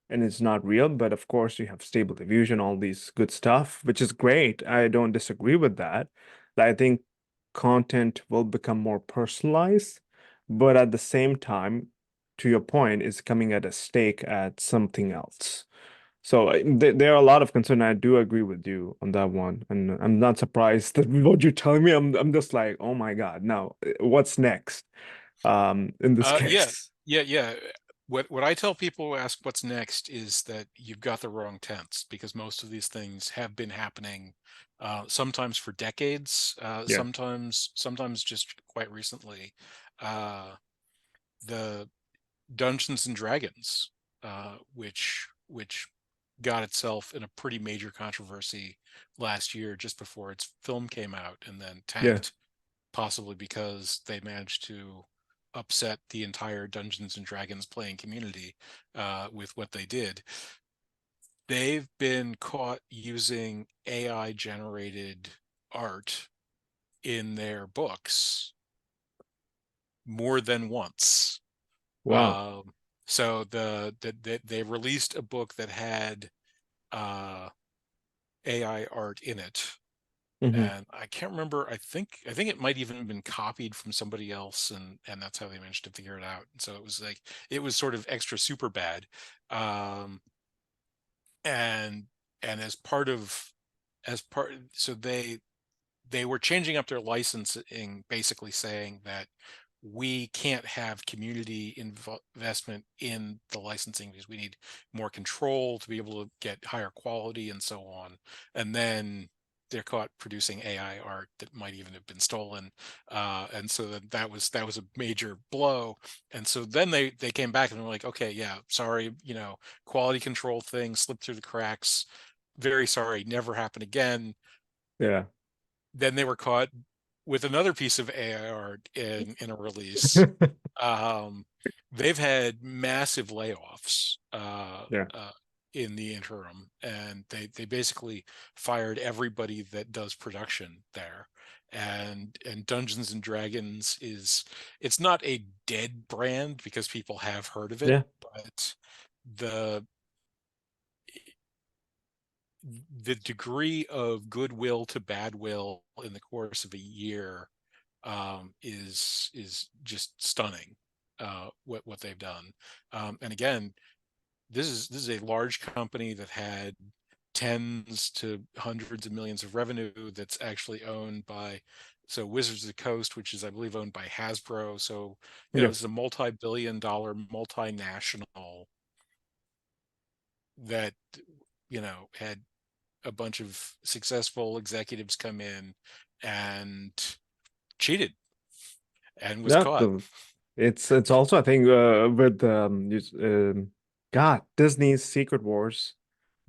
and it's not real, but of course you have stable diffusion, all these good stuff, which is great. I don't disagree with that. I think content will become more personalized, but at the same time, to your point, is coming at a stake at something else. So there are a lot of concern. I do agree with you on that one, and I'm not surprised that what you're telling me. I'm just like, oh my God, now what's next? In this Yeah, case, yeah. What I tell people who ask what's next is that you've got the wrong tense, because most of these things have been happening, sometimes for decades, yeah, sometimes just quite recently. Uh, the Dungeons and Dragons, which got itself in a pretty major controversy last year just before its film came out, and then yeah, tanked, possibly because they managed to upset the entire Dungeons and Dragons playing community with what they did. They've been caught using AI generated art in their books more than once. Wow. Um, so they released a book that had uh, AI art in it, Hmm. and I can't remember. I think it might even been copied from somebody else, and that's how they managed to figure it out. And so it was like it was sort of extra super bad, um, and and as part so they were changing up their licensing, basically saying that we can't have community investment in the licensing because we need more control to be able to get higher quality and so on. And then they're caught producing AI art that might even have been stolen, and so that was a major blow. And so then they came back and were like, okay, yeah, sorry, quality control thing slipped through the cracks. Very sorry, never happen again. Yeah. Then they were caught with another piece of AI art in a release. Um, they've had massive layoffs Yeah. in the interim, and they basically fired everybody that does production there. And Dungeons and Dragons it's not a dead brand because people have heard of it, Yeah. but the the degree of goodwill to badwill in the course of a year is just stunning. What they've done, and again, this is a large company that had tens to hundreds of millions of revenue. That's actually owned by Wizards of the Coast, which is I believe owned by Hasbro. So Yeah. this is a multi-billion-dollar multinational that had a bunch of successful executives come in and cheated and was Yeah. caught. It's also, I think, with God, Disney's Secret Wars.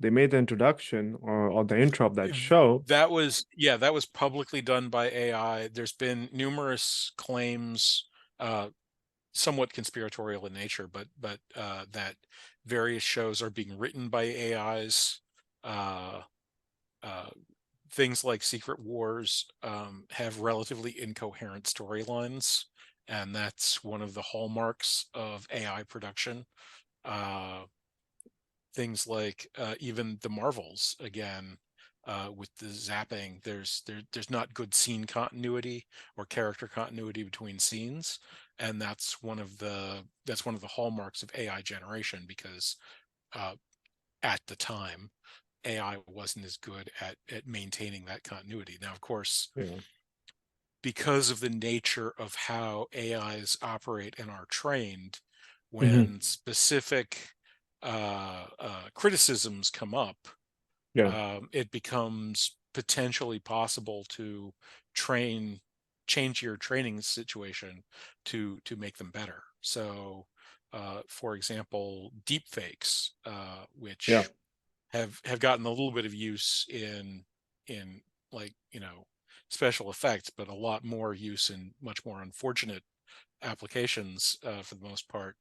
They made the introduction or the intro of that show. That was publicly done by AI. There's been numerous claims, uh, somewhat conspiratorial in nature, but that various shows are being written by AIs. Uh, uh, Things like Secret Wars have relatively incoherent storylines, and that's one of the hallmarks of AI production. Uh, Things like even the Marvels, again, with the zapping, there's not good scene continuity or character continuity between scenes, and that's one of the hallmarks of AI generation, because uh, at the time AI wasn't as good at maintaining that continuity. Now, of course, Yeah. because of the nature of how AIs operate and are trained, Hmm. when specific criticisms come up, Yeah. it becomes potentially possible to train change your training situation to make them better. So, for example, deep fakes, Yeah. which have gotten a little bit of use in like special effects, but a lot more use in much more unfortunate applications for the most part.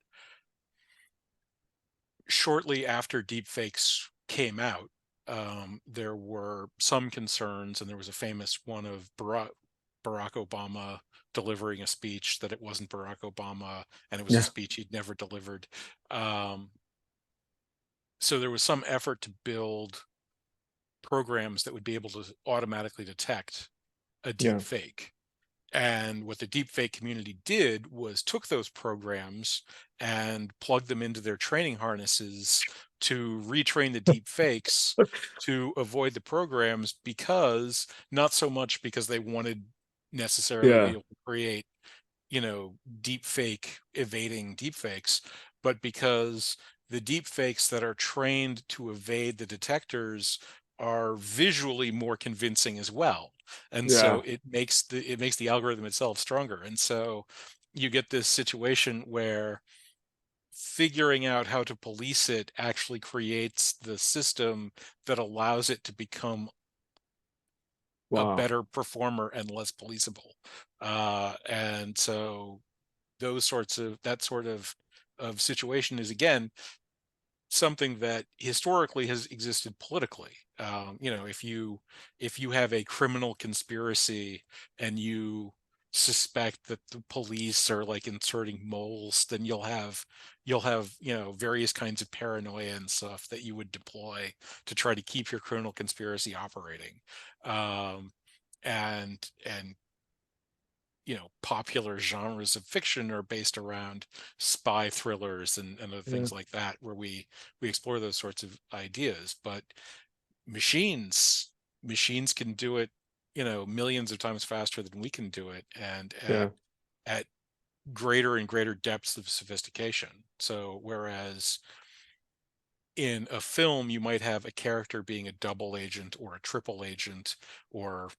Shortly after deepfakes came out, there were some concerns, and there was a famous one of Barack Obama delivering a speech that it wasn't Barack Obama, and it was a Yeah. speech he'd never delivered. Um, so there was some effort to build programs that would be able to automatically detect a deep Yeah. fake. And what the deepfake community did was took those programs and plugged them into their training harnesses to retrain the deep fakes to avoid the programs, because not so much because they wanted necessarily to be Yeah. able to create deep fake evading deep fakes, but because the deep fakes that are trained to evade the detectors are visually more convincing as well. And so Yeah. it makes the algorithm itself stronger. And so you get this situation where figuring out how to police it actually creates the system that allows it to become a Wow. better performer and less policeable. And so that sort of situation is, again, something that historically has existed politically. If you have a criminal conspiracy and you suspect that the police are like inserting moles, then you'll have various kinds of paranoia and stuff that you would deploy to try to keep your criminal conspiracy operating. Um, and and popular genres of fiction are based around spy thrillers and other Yeah. things like that, where we explore those sorts of ideas. But machines can do it, millions of times faster than we can do it, and Yeah. at greater and greater depths of sophistication. So whereas in a film you might have a character being a double agent or a triple agent, or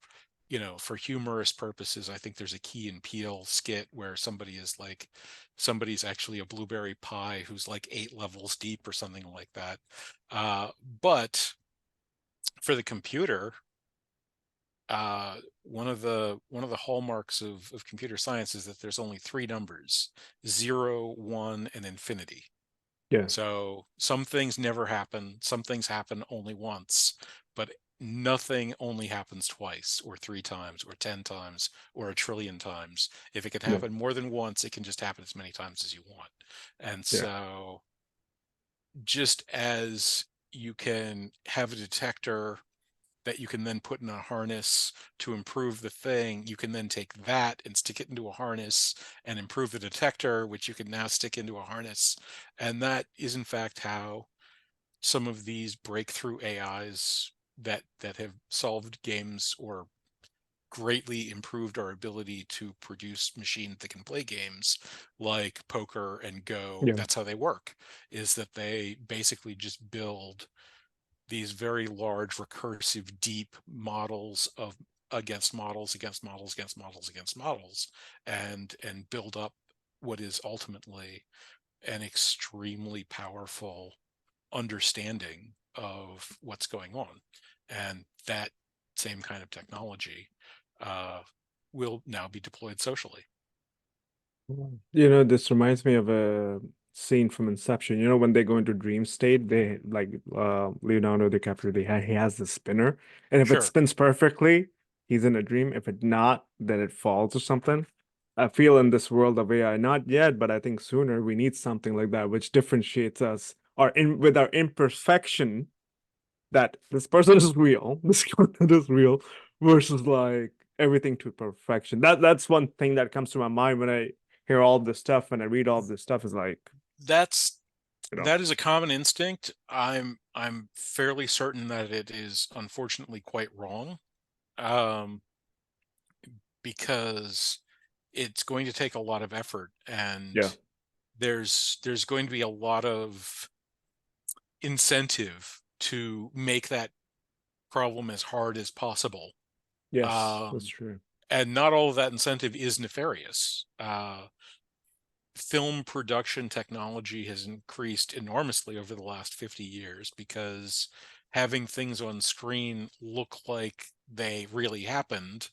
for humorous purposes, I think there's a Key and Peele skit where somebody's actually a blueberry pie who's like 8 levels deep or something like that. But for the computer, one of the hallmarks of computer science is that there's only three numbers: 0, 1, and infinity. Yeah. So some things never happen, some things happen only once, but nothing only happens twice or 3 times or 10 times or a trillion times. If it can Yeah. happen more than once, it can just happen as many times as you want. And Yeah. so, just as you can have a detector that you can then put in a harness to improve the thing, you can then take that and stick it into a harness and improve the detector, which you can now stick into a harness. And that is, in fact, how some of these breakthrough AIs that have solved games or greatly improved our ability to produce machines that can play games like poker and Go, Yeah. that's how they work, is that they basically just build these very large, recursive, deep models of against models, against models, against models, against models, and build up what is ultimately an extremely powerful understanding of what's going on. And that same kind of technology uh, will now be deployed socially. This reminds me of a scene from Inception. When they go into dream state, they like Leonardo DiCaprio, he has the spinner, and if it Sure. spins perfectly, he's in a dream. If it not, then it falls or something. I feel in this world of AI, not yet, but I think sooner we need something like that, which differentiates us, or in with our imperfection, that this person is real, this content is real, versus like everything to perfection. That's one thing that comes to my mind when I hear all this stuff, when I read all this stuff, is like, That's you know, that is a common instinct. I'm fairly certain that it is unfortunately quite wrong. Um, because it's going to take a lot of effort, and yeah, there's going to be a lot of incentive to make that problem as hard as possible. yes, that's Um, true. and not all of that incentive is nefarious. Film production technology has increased enormously over the last 50 years because having things on screen look like they really happened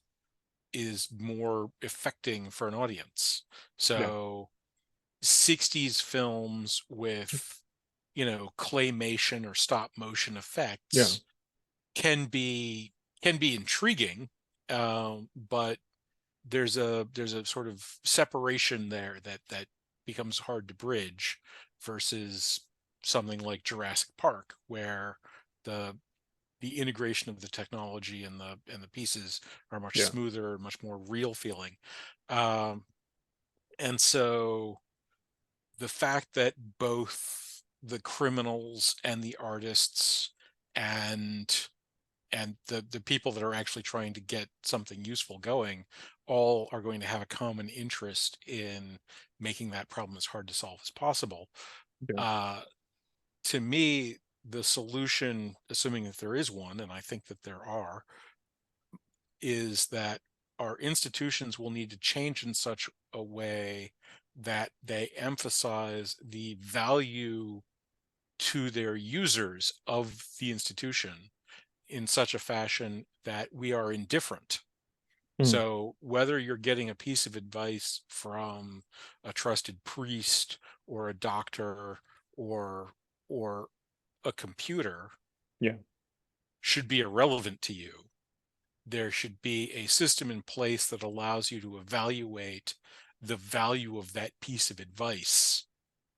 is more affecting for an audience. Yeah, So 60s films with, claymation or stop motion yeah, effects can be intriguing, but there's a sort of separation there that becomes hard to bridge versus something like Jurassic Park, where the the integration of the technology and the pieces are much yeah, smoother, much more real feeling. Um, and so the fact that both the criminals and the artists and the people that are actually trying to get something useful going all are going to have a common interest in making that problem as hard to solve as possible. yeah, Uh, to me, the solution, assuming that there is one, and I think that there are, is that our institutions will need to change in such a way that they emphasize the value to their users of the institution in such a fashion that we are indifferent Mm. So whether you're getting a piece of advice from a trusted priest or a doctor or or a computer Yeah. should be irrelevant to you. There should be a system in place that allows you to evaluate the value of that piece of advice,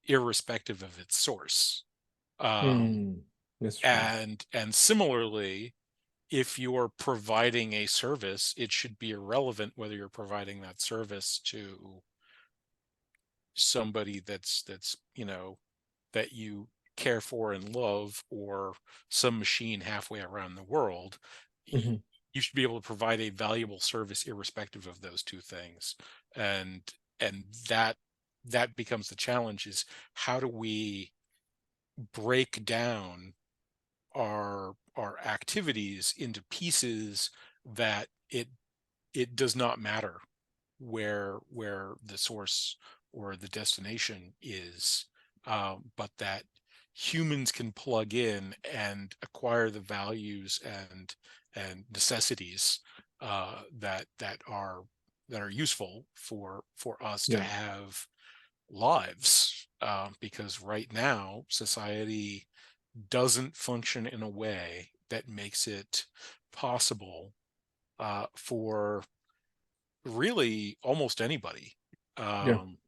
irrespective of its source. Um, Mm. That's true. and similarly, if you're providing a service, it should be irrelevant whether you're providing that service to somebody that's that you care for and love, or some machine halfway around the world. Hmm. You should be able to provide a valuable service irrespective of those two things. And and that becomes the challenge, is how do we break down our activities into pieces that it does not matter where the source or the destination is, but that humans can plug in and acquire the values and necessities that are useful for us to Yeah. have lives. Because right now society doesn't function in a way that makes it possible for really almost anybody. Yeah. Um,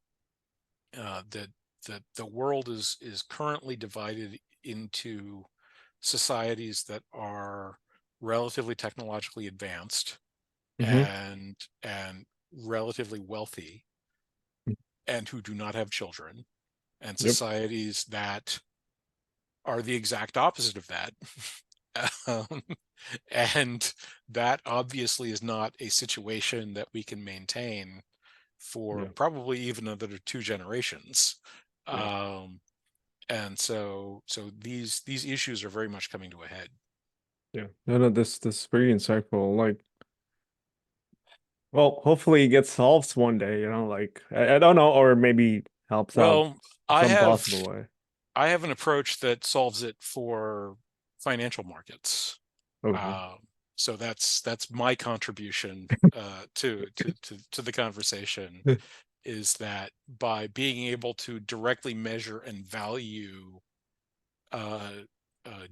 that the world is currently divided into societies that are relatively technologically advanced Hmm. and relatively wealthy and who do not have children, and Yep. societies that are the exact opposite of that. um, and that obviously is not a situation that we can maintain for Yeah. probably even another two generations. Yeah. Um, and so these issues are very much coming to a head. Yeah. No, no, this is pretty insightful. Like, well, hopefully it gets solved one day, like I don't know, or maybe helps out Well, I some have possible way. I have an approach that solves it for financial markets. Okay. Um, so that's my contribution to the conversation, is that by being able to directly measure and value uh,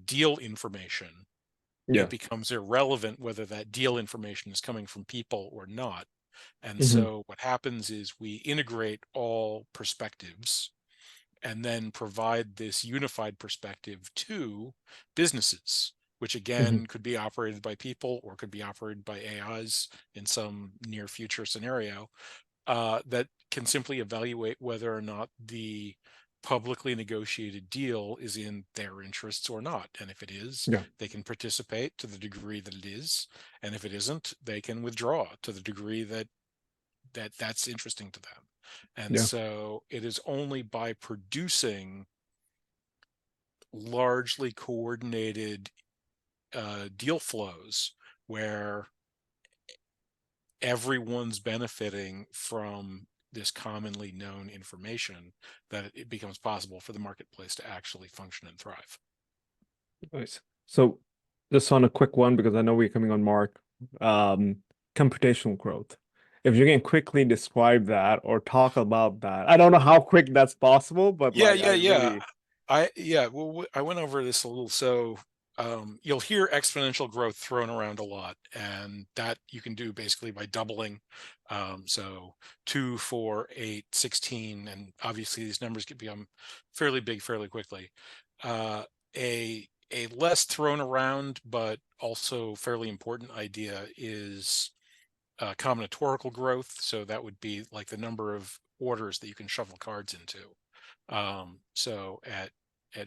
deal information, it Yeah. becomes irrelevant whether that deal information is coming from people or not. And Hmm. so what happens is we integrate all perspectives and then provide this unified perspective to businesses, which Hmm. again could be operated by people or could be operated by AIs in some near future scenario, that can simply evaluate whether or not the publicly negotiated deal is in their interests or not. And if it is, Yeah. they can participate to the degree that it is. And if it isn't, they can withdraw to the degree that's interesting to them. And Yeah. so it is only by producing largely coordinated deal flows where everyone's benefiting from this commonly known information that it becomes possible for the marketplace to actually function and thrive. Nice. So just on a quick one, because I know we're coming on mark, um, computational growth. If you can quickly describe that or talk about that. I don't know how quick that's possible, but Yeah, like I yeah, yeah. really, Well, I went over this a little. So you'll hear exponential growth thrown around a lot, and that you can do basically by doubling. So 2, 4, 8, 16, and obviously these numbers can become fairly big fairly quickly. Uh, a less thrown around but also fairly important idea is combinatorial growth. So that would be like the number of orders that you can shuffle cards into. So at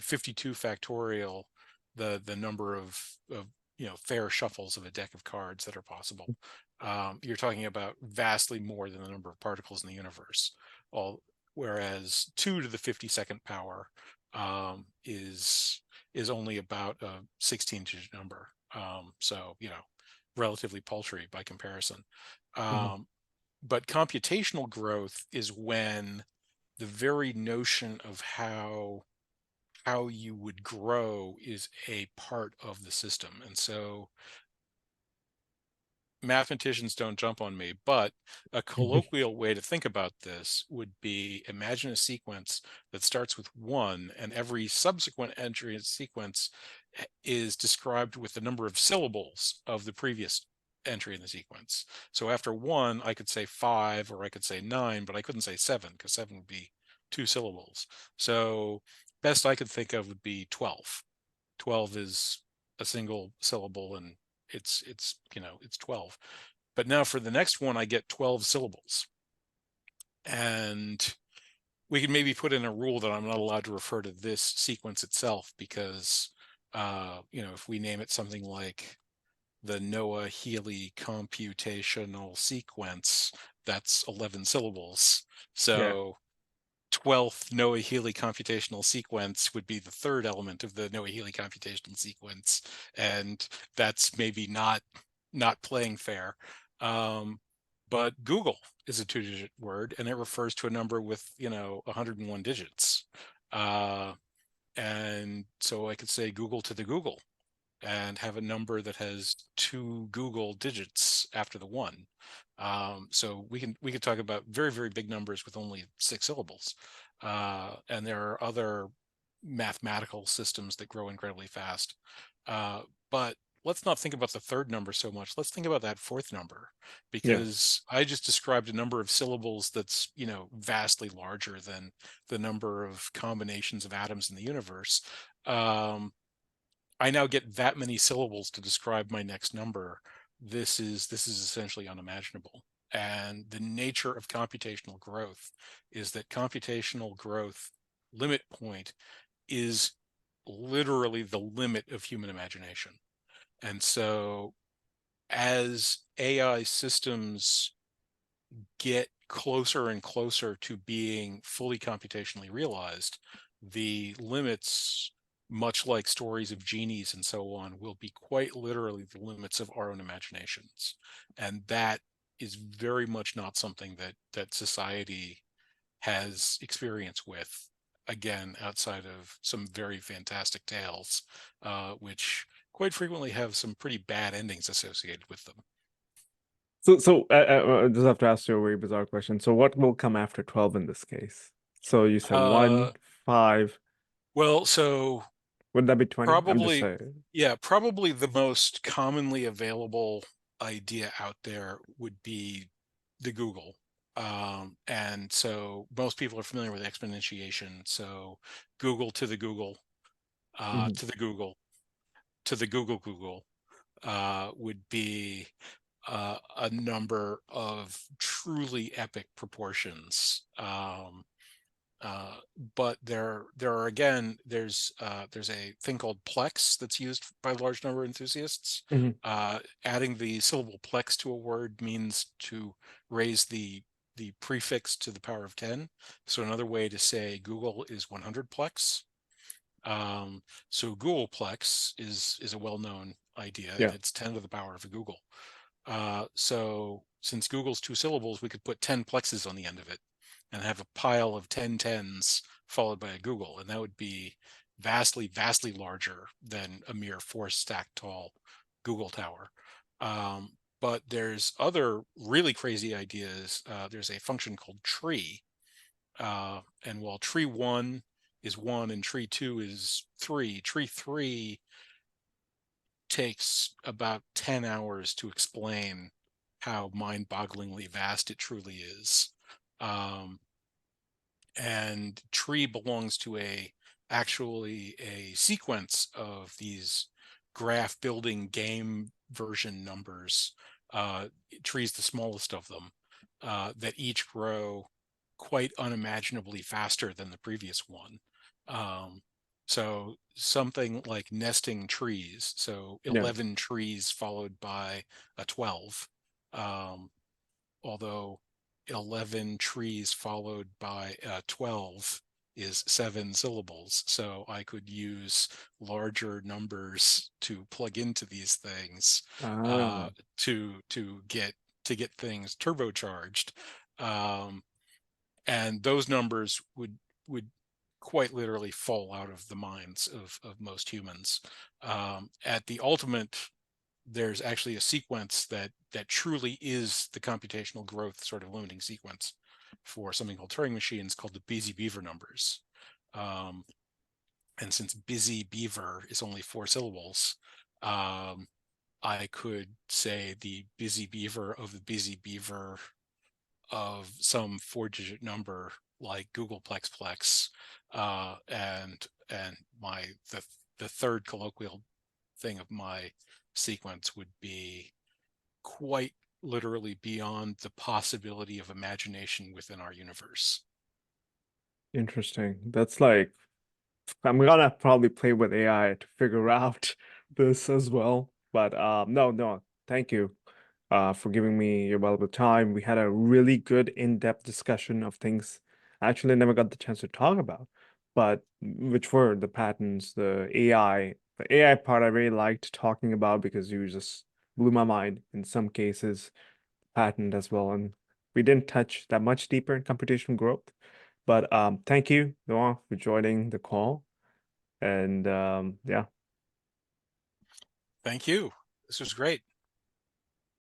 52 factorial, the number of fair shuffles of a deck of cards that are possible, you're talking about vastly more than the number of particles in the universe. All Whereas 2 to the 52nd power is only about a 16-digit number. So relatively paltry by comparison. Mhm. Um, but computational growth is when the very notion of how you would grow is a part of the system. And so mathematicians don't jump on me, but a colloquial way to think about this would be, imagine a sequence that starts with 1, and every subsequent entry in the sequence is described with the number of syllables of the previous entry in the sequence. So after 1, I could say 5 or I could say 9, but I couldn't say 7 because 7 would be 2 syllables. So best I could think of would be 12. 12 is a single syllable, and it's 12. But now for the next one, I get 12 syllables. And we can maybe put in a rule that I'm not allowed to refer to this sequence itself because, if we name it something like the Noah Healy computational sequence, that's 11 syllables. Yeah. So 12th Noah Healy computational sequence would be the third element of the Noah Healy computational sequence, and that's maybe not playing fair. But Google is a two-digit word, and it refers to a number with 101 digits. And so I could say Google to the Google and have a number that has 2 Google digits after the 1. So we could talk about very, very big numbers with only 6 syllables. And there are other mathematical systems that grow incredibly fast. But let's not think about the third number so much. Let's think about that fourth number, Yeah. because I just described a number of syllables that's, vastly larger than the number of combinations of atoms in the universe. I now get that many syllables to describe my next number. This is essentially unimaginable. And the nature of computational growth is that computational growth limit point is literally the limit of human imagination. And so as AI systems get closer and closer to being fully computationally realized, the limits, much like stories of genies and so on, will be quite literally the limits of our own imaginations. And that is very much not something that society has experience with, again, outside of some very fantastic tales, which quite frequently have some pretty bad endings associated with them. So I just have to ask you a very bizarre question. So what will come after 12 in this case? So you said Uh, 1, 5. well, so Would that be 20? I'm just probably, saying. yeah, probably the most commonly available idea out there would be the Google. And so most people are familiar with exponentiation. So Google to the Google, Mhm. to the Google, to the Google, would be a number of truly epic proportions. Uh, but there are, again, there's a thing called plex that's used by a large number of enthusiasts. Mhm. Adding the syllable plex to a word means to raise the prefix to the power of 10. So another way to say Google is 100 plex. So Googleplex is a well-known idea. Yeah. It's 10 to the power of a Google. So since Google's 2 syllables, we could put 10 plexes on the end of it and have a pile of 10 tens followed by a Google. And that would be vastly, vastly larger than a mere 4 stack tall Google Tower. But there's other really crazy ideas. There's a function called tree. And while tree 1 is 1 and tree 2 is 3, tree 3 takes about 10 hours to explain how mind-bogglingly vast it truly is. Um, and tree belongs to actually a sequence of these graph building game version numbers. Tree's the smallest of them, that each grow quite unimaginably faster than the previous one. Um, so something like nesting trees, so Yeah. 11 trees followed by a 12. Um, Although 11 trees followed by 12 is 7 syllables. So I could use larger numbers to plug into these things, Ah. uh, to get things turbocharged. Um, and those numbers would quite literally fall out of the minds of most humans. At the ultimate there's actually a sequence that truly is the computational growth sort of limiting sequence for something called Turing machines called the busy beaver numbers. Um, and since busy beaver is only 4 syllables, I could say the busy beaver of the busy beaver of some 4-digit number like Googleplex, and the third colloquial thing of my sequence would be quite literally beyond the possibility of imagination within our universe. Interesting. That's like I'm gonna probably play with AI to figure out this as well. But no, no, thank you for giving me your valuable time. We had a really good in-depth discussion of things I actually never got the chance to talk about, but which were the patterns, the AI. The AI part I really liked talking about because you just blew my mind in some cases, patent as well. And we didn't touch that much deeper in computational growth. But thank you, Noah, for joining the call. And yeah. Thank you. This was great.